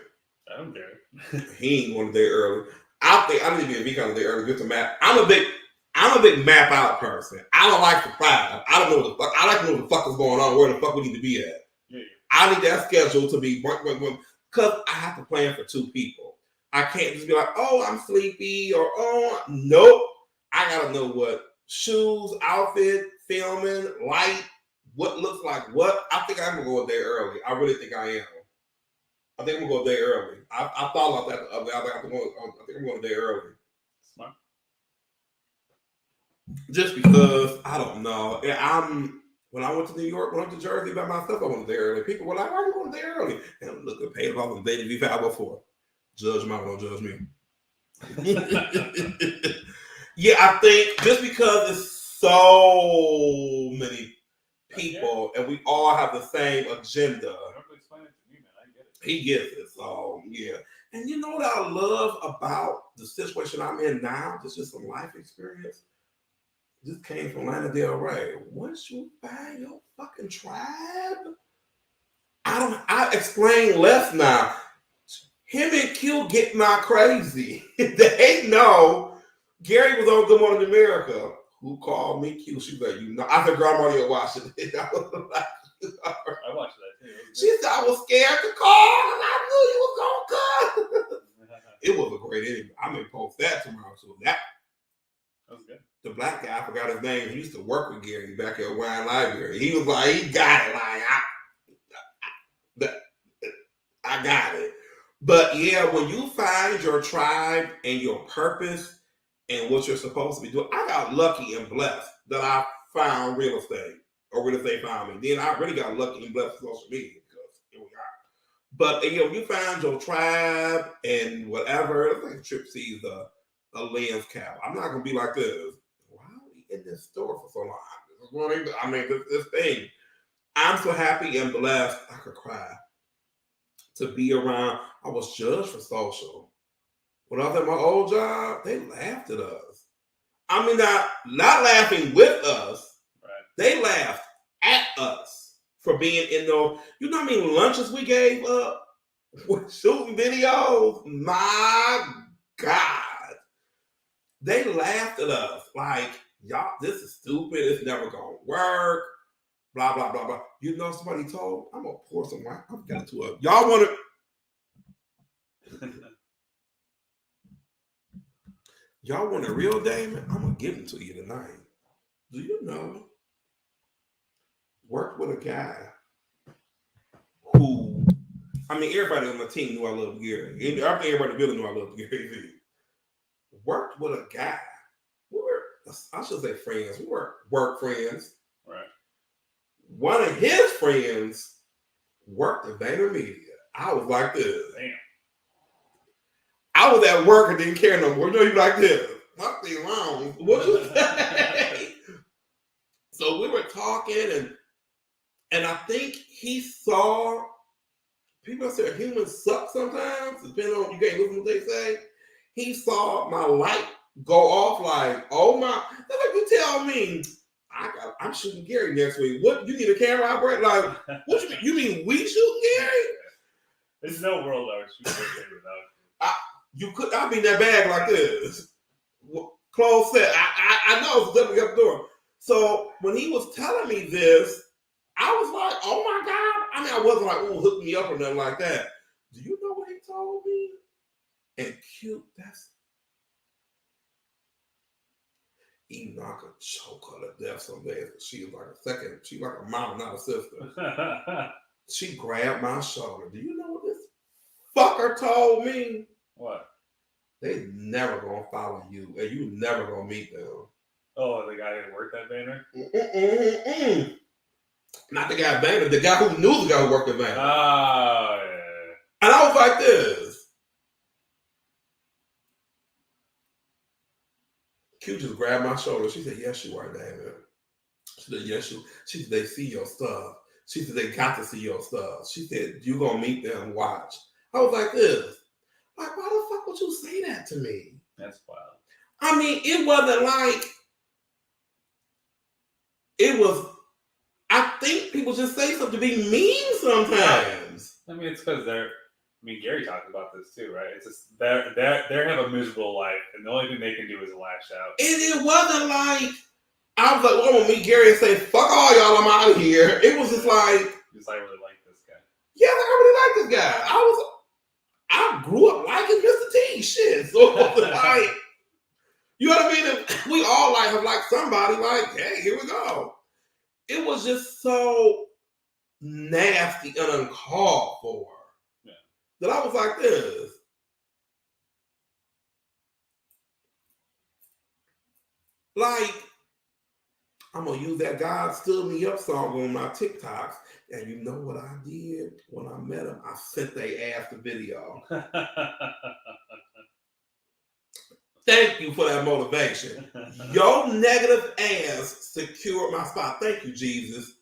I don't care. He ain't going a day early. I think I need to be a VCon a day early. Get the map. I'm a big map out person. I don't like the five. I don't know what the fuck. I like to know what the fuck is going on, where the fuck we need to be at. Yeah. I need that schedule to be because I have to plan for 2 people. I can't just be like, oh, I'm sleepy or oh nope. I gotta know what shoes, outfit, filming, light, what looks like what. I think I'm gonna go a day early. I really think I am. I think I'm gonna go a day early. I thought about that the other day. I think I'm going a day early. Smart. Just because I don't know. When I went to New York, when I went to Jersey by myself, I went a day early. People were like, why are you going a day early? And look, I paid off on the day to be found before. Judge them out, don't judge me. Yeah, I think just because there's so many people and we all have the same agenda. Explain it to me, man. I get it. He gets it. So yeah. And you know what I love about the situation I'm in now? Just some life experience. Just came from Lana Del Rey. Once you find your fucking tribe, I explain less now. Him and Q get my crazy. They know Gary was on Good Morning America. Who called me Q? She was like, you know. I said, girl, I'm already watching it. I was like, I watched that too. she said, I was scared to call and I knew you was gonna come. It was a great interview. I may post that tomorrow. So that was good. The black guy, I forgot his name. He used to work with Gary back at Wine Library. He was like, he got it. Like, I got it. But yeah, when you find your tribe and your purpose and what you're supposed to be doing, I got lucky and blessed that I found real estate, or real estate found me. Then I really got lucky and blessed with social media because here we are. But you know, you find your tribe and whatever. It's like Trip sees a lens cap. I'm not gonna be like this. Why are we in this store for so long? This thing. I'm so happy and blessed. I could cry to be around. I was judged for social. When I was at my old job, they laughed at us. I mean, not laughing with us. Right. They laughed at us for being in those, you know how many lunches we gave up? With shooting videos? My God. They laughed at us like, y'all, this is stupid. It's never going to work. Blah, blah, blah, blah. You know somebody told, I'm going to pour some wine. I've got to up. Y'all want to, y'all want a real Damon? I'm going to give them to you tonight. Do you know? Worked with a guy who, I mean, everybody on my team knew I loved Gary. I think everybody in the building knew I loved Gary. Worked with a guy. I should say friends. We were work friends. Right. One of his friends worked at VaynerMedia. I was like this. Damn. I was at work and didn't care no more. You know, you like this. Nothing wrong. What you say? So we were talking, and I think he saw. People say humans suck sometimes. Depending on, you can't listen to what they say. He saw my light go off like, oh my. That's like you tell me, I'm shooting Gary next week. What, you need a camera operator? Like, what you mean? You mean we shooting Gary? There's no world I would shoot Gary without you. I'll be in that bag like this. Closed set. I know it's definitely up the door. So when he was telling me this, I was like, oh my God. I mean, I wasn't like, oh, hook me up or nothing like that. Do you know what he told me? And cute, that's even I could choke her to death some days. She was like she like a mom, not a sister. She grabbed my shoulder. Do you know what this fucker told me? What? They never gonna follow you, and you never gonna meet them. Oh, the guy that worked at Banner? Not the guy at Banner, the guy who knew the guy who worked at Banner. Oh, yeah. And I was like this. Q just grabbed my shoulder. She said, yes, you are, David. She said, yes, you. She said, they see your stuff. She said, they got to see your stuff. She said, you're going to meet them, watch. I was like this. Like, why the fuck would you say that to me? That's wild. I mean, it wasn't like, it was, I think people just say something to be mean sometimes. I mean, it's because Gary talked about this too, right? It's just they have a miserable life, and the only thing they can do is lash out. And it wasn't like, I was like, well, I'm going to meet Gary and say, fuck all y'all, I'm out of here. It was just like, I really like this guy. Yeah, like, I really like this guy. I grew up liking Mr. T. Shit. So, like, you know what I mean? We all have liked somebody, like, hey, here we go. It was just so nasty and uncalled for. Yeah. That I was like this. Like, I'm going to use that God Stood Me Up song on my TikToks. And you know what I did when I met him? I sent they ass the video. Thank you for that motivation. Your negative ass secured my spot. Thank you, Jesus.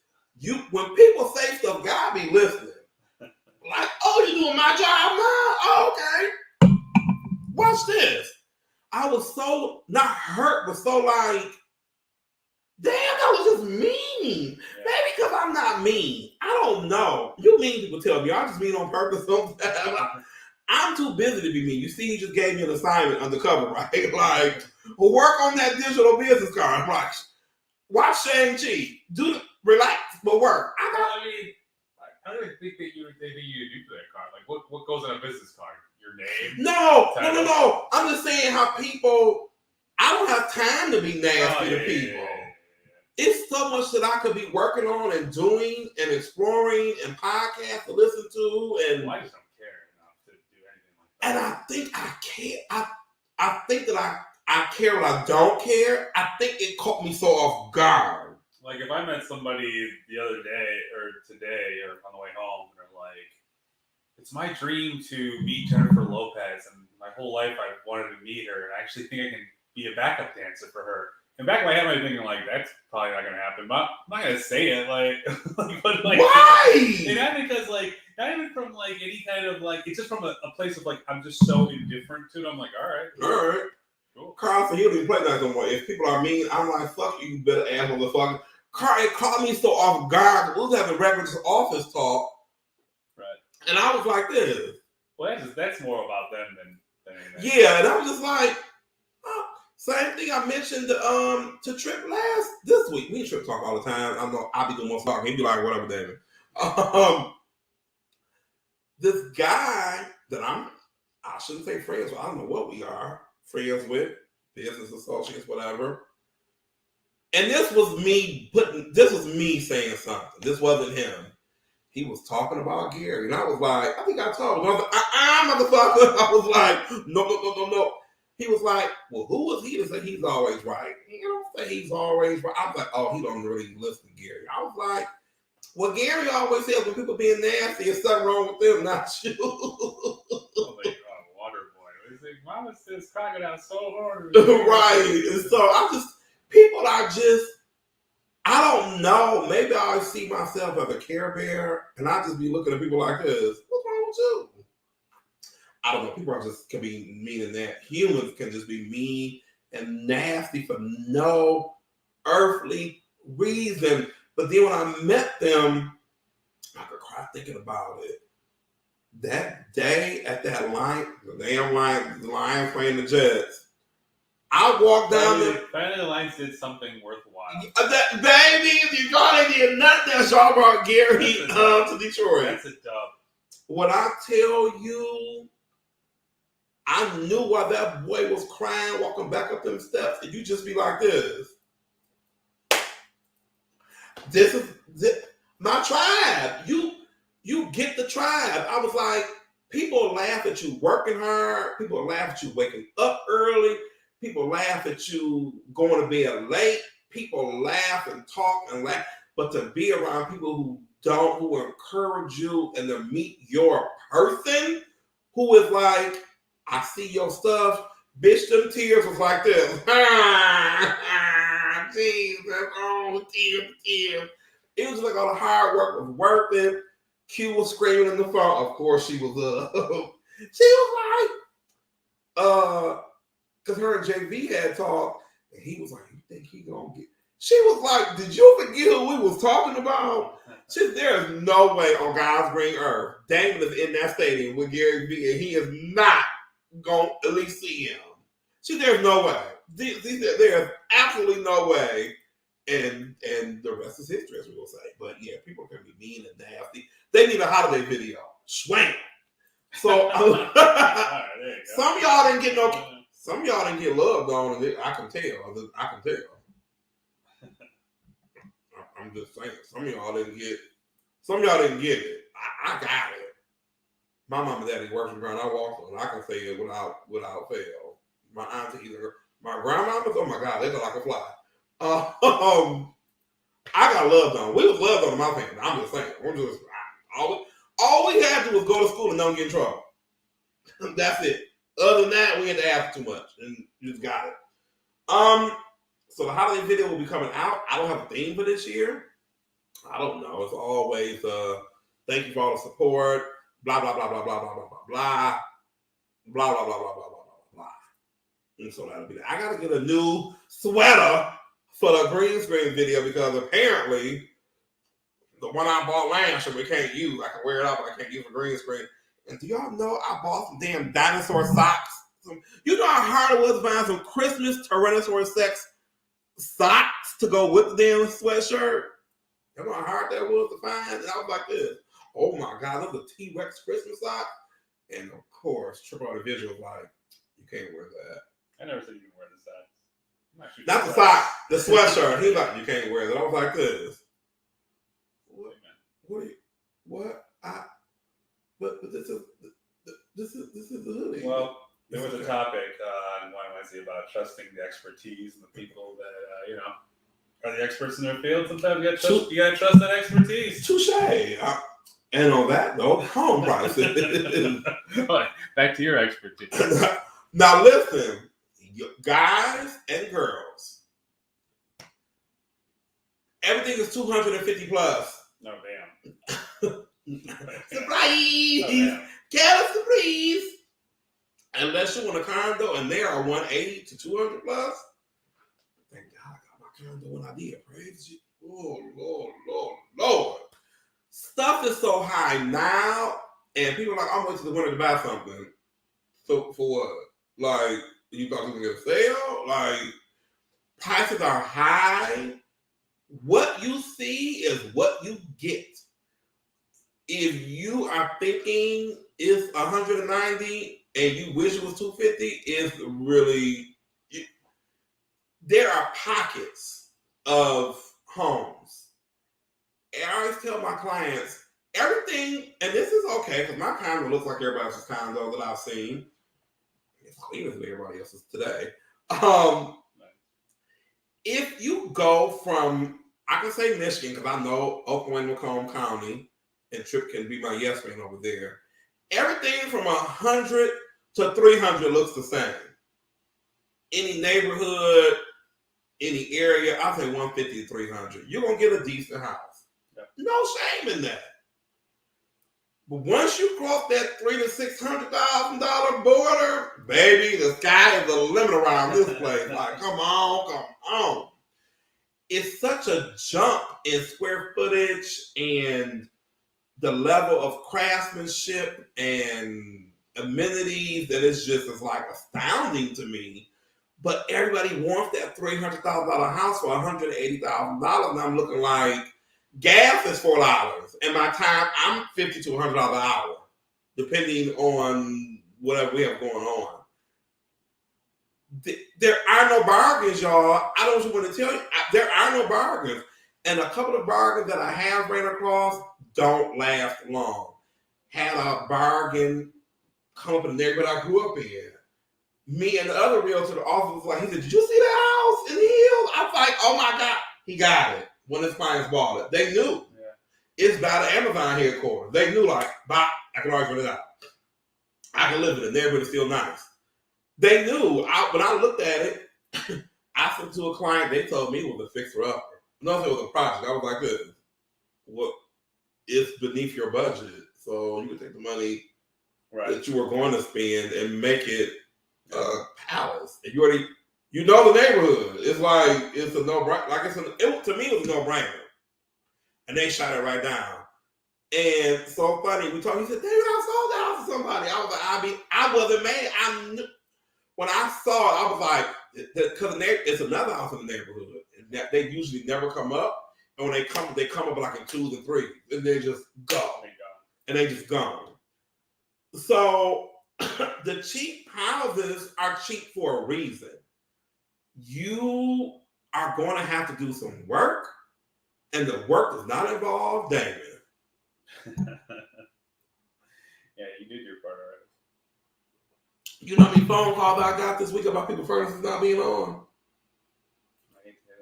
When people say stuff, God be listening. Like, oh, you doing my job now? Oh, okay. Watch this. I was so not hurt, but so like, damn, that was just mean. Yeah. Maybe because I'm not mean. I don't know. You mean people tell me. I just mean on purpose sometimes. I'm too busy to be mean. You see, he just gave me an assignment undercover, right? Like, work on that digital business card. I'm like, watch Shang-Chi. Relax, but work. I don't think they think you to do for that card. Like, what goes on a business card? Your name? No. I'm just saying how people, I don't have time to be nasty to people. Yeah. It's so much that I could be working on and doing and exploring and podcasts to listen to. And I just don't care enough to do anything like that. And I think I can't. I think that I care what I don't care. I think it caught me so off guard. Like if I met somebody the other day or today or on the way home and they're like, it's my dream to meet Jennifer Lopez and my whole life I've wanted to meet her and I actually think I can be a backup dancer for her. In back of my head, I'm thinking like that's probably not gonna happen. But I'm not gonna say it, but why? And not because not even from any kind of it's just from a place of I'm just so indifferent to it. I'm like, all right, cool. Carl said he don't even play that no more. If people are mean, I'm like, fuck you, better ass motherfucker. Carl, it caught me so off guard. We was having regular office talk, right? And I was like this. Well, that's more about them than anything. Yeah, and I was just like. Same thing I mentioned to Trip this week. Me and Trip talk all the time. I know I'll be doing most talking. He'd be like, whatever, David. This guy that I shouldn't say friends with. I don't know what we are. Friends with, business associates, whatever. And this was me saying something. This wasn't him. He was talking about Gary. And I was like, I think I told him. I was like, motherfucker. I was like, no. He was like, well, who was he to say he's always right? You don't say he's always right. I was like, oh, he don't really listen to Gary. I was like, well, Gary always says when people being nasty, there's something wrong with them, not you. Water boy. He's like, Mama says crocodile so hard. Right. And so people are just, I don't know. Maybe I see myself as a Care Bear and I just be looking at people like this. What's wrong with you? I don't know. People can be mean in that. Humans can just be mean and nasty for no earthly reason. But then when I met them, I could cry thinking about it. That day at that the Lions playing the Jets, I walked down there. Friday Night Lights did something worthwhile. Baby, you thought they did nothing. That's y'all brought Gary to Detroit. That's a dub. When I tell you, I knew why that boy was crying walking back up them steps, and you just be like this. This is my tribe. You get the tribe. I was like, people laugh at you working hard. People laugh at you waking up early. People laugh at you going to bed late. People laugh and talk and laugh. But to be around people who encourage you and to meet your person who is like, I see your stuff. Bitch, them tears was like this. Jesus, oh, tears. It was like all the hard work was worth it. Q was screaming in the phone. Of course, she was because her and JV had talked, and he was like, "You think he gonna get?" She was like, "Did you forget who we was talking about?" There's no way on God's green earth Damon is in that stadium with Gary Vee, and he is not gonna at least see him. There's no way. There's absolutely no way. And the rest is history, as we will say. But yeah, people can be mean and nasty. They need a holiday video. Swing. So some of y'all didn't get loved on. I can tell. I'm just saying. Some of y'all didn't get it. I got it. My mom and daddy works around. I walk on. I can say it without fail. My auntie, my grandmamas. Oh my God, they look like a fly. I got loved on. We was loved on in my family. I'm just saying. All we had to do was go to school and don't get in trouble. That's it. Other than that, we had to ask too much, and you just got it. So the holiday video will be coming out. I don't have a theme for this year. I don't know. It's always thank you for all the support. Blah blah blah blah blah blah blah blah blah blah blah blah blah blah blah blah. And so that'll be that. I gotta get a new sweater for the green screen video because apparently the one I bought last year we can't use. I can wear it out, but I can't use for green screen. And do y'all know I bought some damn dinosaur socks? You know how hard it was to find some Christmas Tyrannosaurus Rex socks to go with the damn sweatshirt? You know how hard that was to find? And I was like this. Oh my God, those are T-Rex Christmas socks. And of course, Triple R Division was like, you can't wear that. I never said you can wear the socks. Not the sock, the sweatshirt. He was like, you can't wear that. I was like this. But this is the hoodie. Well, there was a topic on Wine Wednesday about trusting the expertise and the people that are the experts in their field. Sometimes you gotta trust that expertise. Touche. And on that note, home prices. Back to your expertise. Now listen, guys and girls. Everything is 250 plus. No damn. Surprise! Get a surprise! Unless you want a condo and they are 180 to 200 plus. Thank God I got my condo when I did. Praise you. Oh, Lord. Stuff is so high now, and people are like, I'm waiting to the winter to buy something. So for what? Like, you thought you were going to get a sale? Like, prices are high. What you see is what you get. If you are thinking it's 190 and you wish it was 250, it's really, there are pockets of homes. And I always tell my clients, everything, and this is okay, because my condo looks like everybody else's condo that I've seen. It's cleaner than everybody else's today. If you go from, I can say Michigan, because I know Oakland, Macomb County, and Trip can be my yes man over there. Everything from 100 to 300 looks the same. Any neighborhood, any area, I say 150 to 300. You're going to get a decent house. Yep. No shame in that. But once you cross that $300,000 to $600,000 border, baby, the sky is the limit around this place. Like, come on. It's such a jump in square footage and the level of craftsmanship and amenities that it's like astounding to me. But everybody wants that $300,000 house for $180,000, and I'm looking like gas is $4, and my time I'm $50 to $100 an hour, depending on whatever we have going on. There are no bargains, y'all. I don't want to tell you, there are no bargains. And a couple of bargains that I have ran across don't last long. Had a bargain come up in the neighborhood I grew up in. Me and the other realtor, the office was like, he said, did you see that house in the hills? I was like, oh my God. He got it when his clients bought it. They knew. Yeah. It's by the Amazon headquarters. They knew, like, I can always rent it out. I can live in it. The neighborhood is still nice. They knew. When I looked at it, I sent to a client, they told me it was a fixer-upper. No, it was a project. I was like, this. Well, it's beneath your budget. So you can take the money that you were going to spend and make it palace. And you know the neighborhood. It's like, it's a no-brainer. Like, to me, it was a no-brainer. And they shot it right down. And so funny, he said, David, I sold that house to somebody. I was like, I wasn't mad. When I saw it, I was like, because it's another house in the neighborhood. They usually never come up. And when they come up like in 2s and 3s. And they just go. And they just gone. So the cheap houses are cheap for a reason. You are going to have to do some work. And the work does not involve Damon. Yeah, you did your part already. You know how many phone calls I got this week about people furnaces not being on? I hate to hear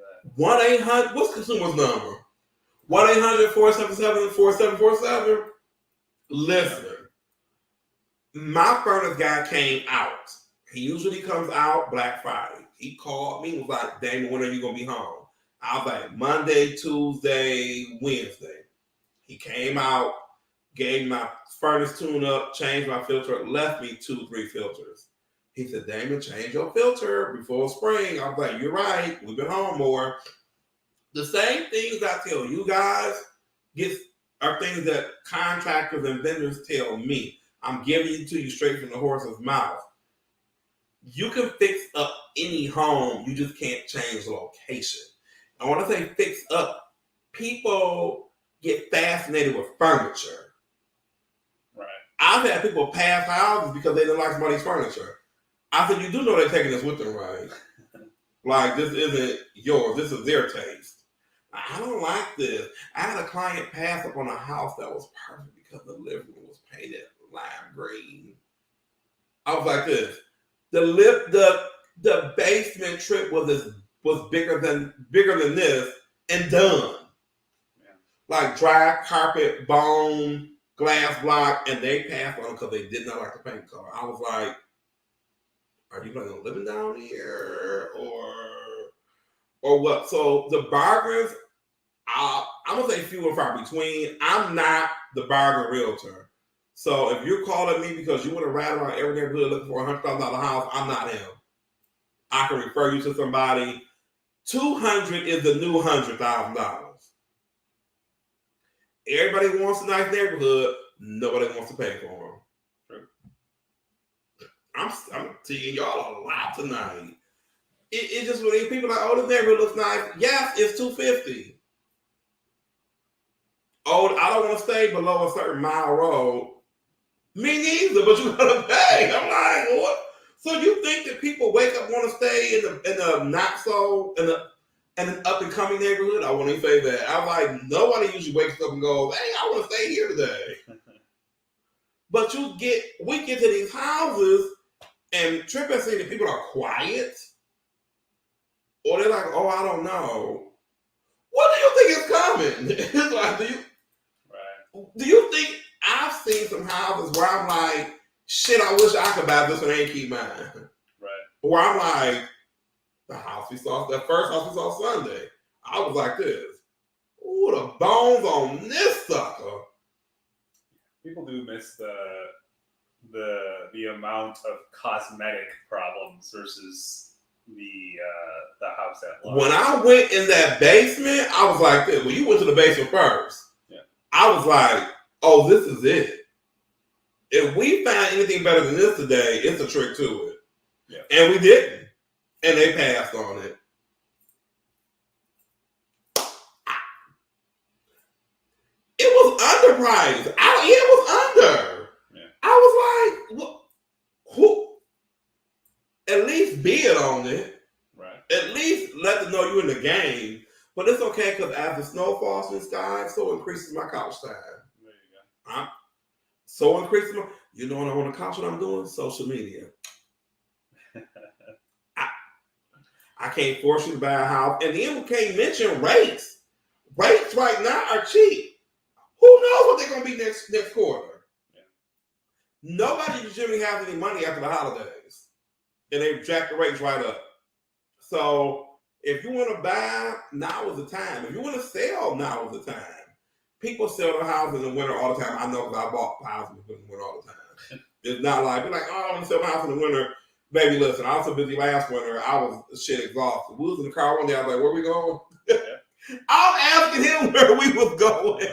that. 1-800, what's consumer's number? 1-800-477-4747. Listen, my furnace guy came out. He usually comes out Black Friday. He called me and was like, Damon, when are you going to be home? I was like, Monday, Tuesday, Wednesday. He came out, gave my furnace tune up, changed my filter, left me 2-3 filters. He said, Damon, change your filter before spring. I was like, you're right. We've been home more. The same things I tell you guys are things that contractors and vendors tell me. I'm giving it to you straight from the horse's mouth. You can fix up any home. You just can't change the location. I want to say fix up. People get fascinated with furniture. Right. I've had people pass houses because they didn't like somebody's furniture. I said, you do know they're taking this with them, right? Like, this isn't yours. This is their taste. I don't like this. I had a client pass up on a house that was perfect because the living room was painted lime green. I was like this. The basement trip was bigger than this and done. Yeah. Like dry carpet, bone, glass block, and they passed on because they did not like the paint color. I was like, are you planning on living down here or what? So the bargains, I'm gonna say few and far between. I'm not the bargain realtor. So if you're calling me because you want to ride around every neighborhood looking for a $100,000 house, I'm not him. I can refer you to somebody. $200 is the new $100,000. Everybody wants a nice neighborhood. Nobody wants to pay for them. I'm telling y'all a lot tonight. It just when people are like, oh, this neighborhood looks nice. Yes, it's $250. Oh, I don't want to stay below a certain mile road. Me neither, but you gotta pay. I'm like, what? So you think that people wake up want to stay in the not so in an up and coming neighborhood? I won't even say that. I'm like, nobody usually wakes up and goes, hey, I want to stay here today. But we get to these houses and Trip has seen that people are quiet. Or they're like, oh, I don't know. What do you think is coming? It's like, do you think I've seen some houses where I'm like, shit, I wish I could buy this one and keep mine. Right. Where I'm like, the first house we saw Sunday. I was like this. Ooh, the bones on this sucker. People do miss the amount of cosmetic problems versus the house at large. When I went in that basement, I was like this. Well, you went to the basement first. Yeah. I was like, oh, this is it. If we find anything better than this today, it's a trick to it. Yeah. And we didn't. and they passed on it. It was underpriced. It was under. Yeah. I was like, who? At least bid on it. Right. At least let them know you're in the game. But it's okay because as the snow falls in the sky, so increases my couch time. There you go. So increases my. You know what I want to couch? What I'm doing? Social media. I can't force you to buy a house, and then we can't mention rates. Rates right now are cheap. Who knows what they're going to be next quarter? Yeah. Nobody generally has any money after the holidays, and they jack the rates right up. So if you want to buy, now is the time. If you want to sell, now is the time. People sell their house in the winter all the time. I know because I bought houses in the winter all the time. It's not like, you're like, oh, I want to sell my house in the winter. Baby, listen, I was so busy last winter, I was shit exhausted. We was in the car one day, I was like, where we going? I was asking him where we was going.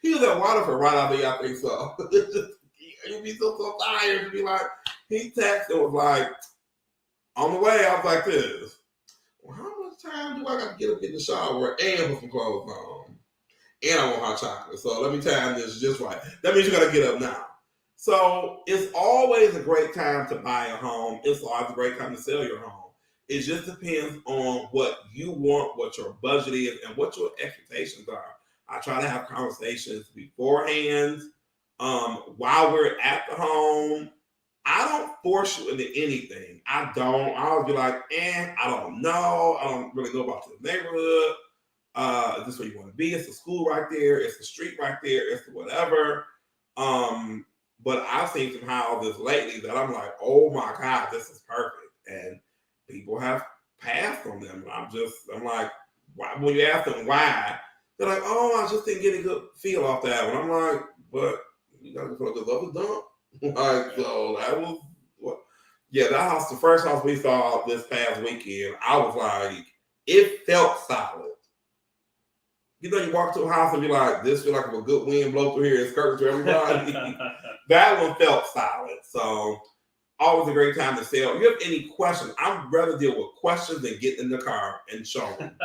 He was at Waterford right out there, I think so. You'd be so tired to be like, he texted and was like, on the way, I was like this. Well, how much time do I got to get up in the shower and put some clothes on? And I want hot chocolate. So let me time this just right. That means you got to get up now. So it's always a great time to buy a home. It's always a great time to sell your home. It just depends on what you want, what your budget is, and what your expectations are. I try to have conversations beforehand. While we're at the home, I don't force you into anything. I don't. I always be like, I don't know. I don't really know about the neighborhood. Is this where you want to be? It's the school right there. It's the street right there. It's the whatever. But I've seen some houses lately that I'm like, oh my God, this is perfect. And people have passed on them. I'm like, why? When you ask them why, they're like, oh, I just didn't get a good feel off that one. I'm like, but you got to feel like the love is dump. Like, so that was, yeah, that house, the first house we saw this past weekend, I was like, it felt solid. You know, you walk to a house and be like, this feel like a good wind blow through here and skirt to everybody. That one felt solid. So always a great time to sell. If you have any questions, I'd rather deal with questions than get in the car and show them.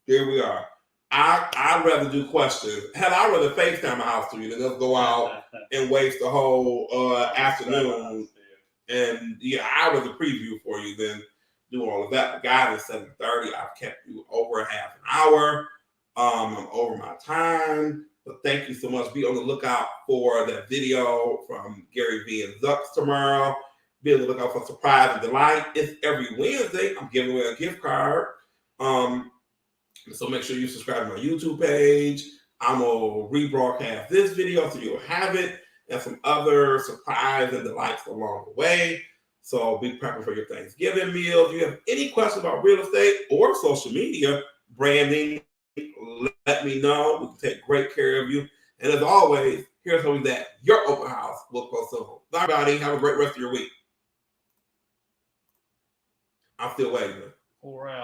Here we are. I'd rather do questions. Hell, I'd rather FaceTime a house to you than just go out and waste the whole afternoon. And yeah, I'd rather preview for you than do all of that. The guy is 7:30. I've kept you over half an hour. I'm over my time, but thank you so much. Be on the lookout for that video from Gary Vee and Zucks tomorrow. Be on the lookout for Surprise and Delight. It's every Wednesday. I'm giving away a gift card. So make sure you subscribe to my YouTube page. I'm going to rebroadcast this video so you'll have it and some other surprise and delights along the way. So be prepping for your Thanksgiving meal. If you have any questions about real estate or social media branding, let me know. We can take great care of you. And as always, here's hoping that your open house will close soon. Bye, everybody. Have a great rest of your week. I'm still waiting. All right.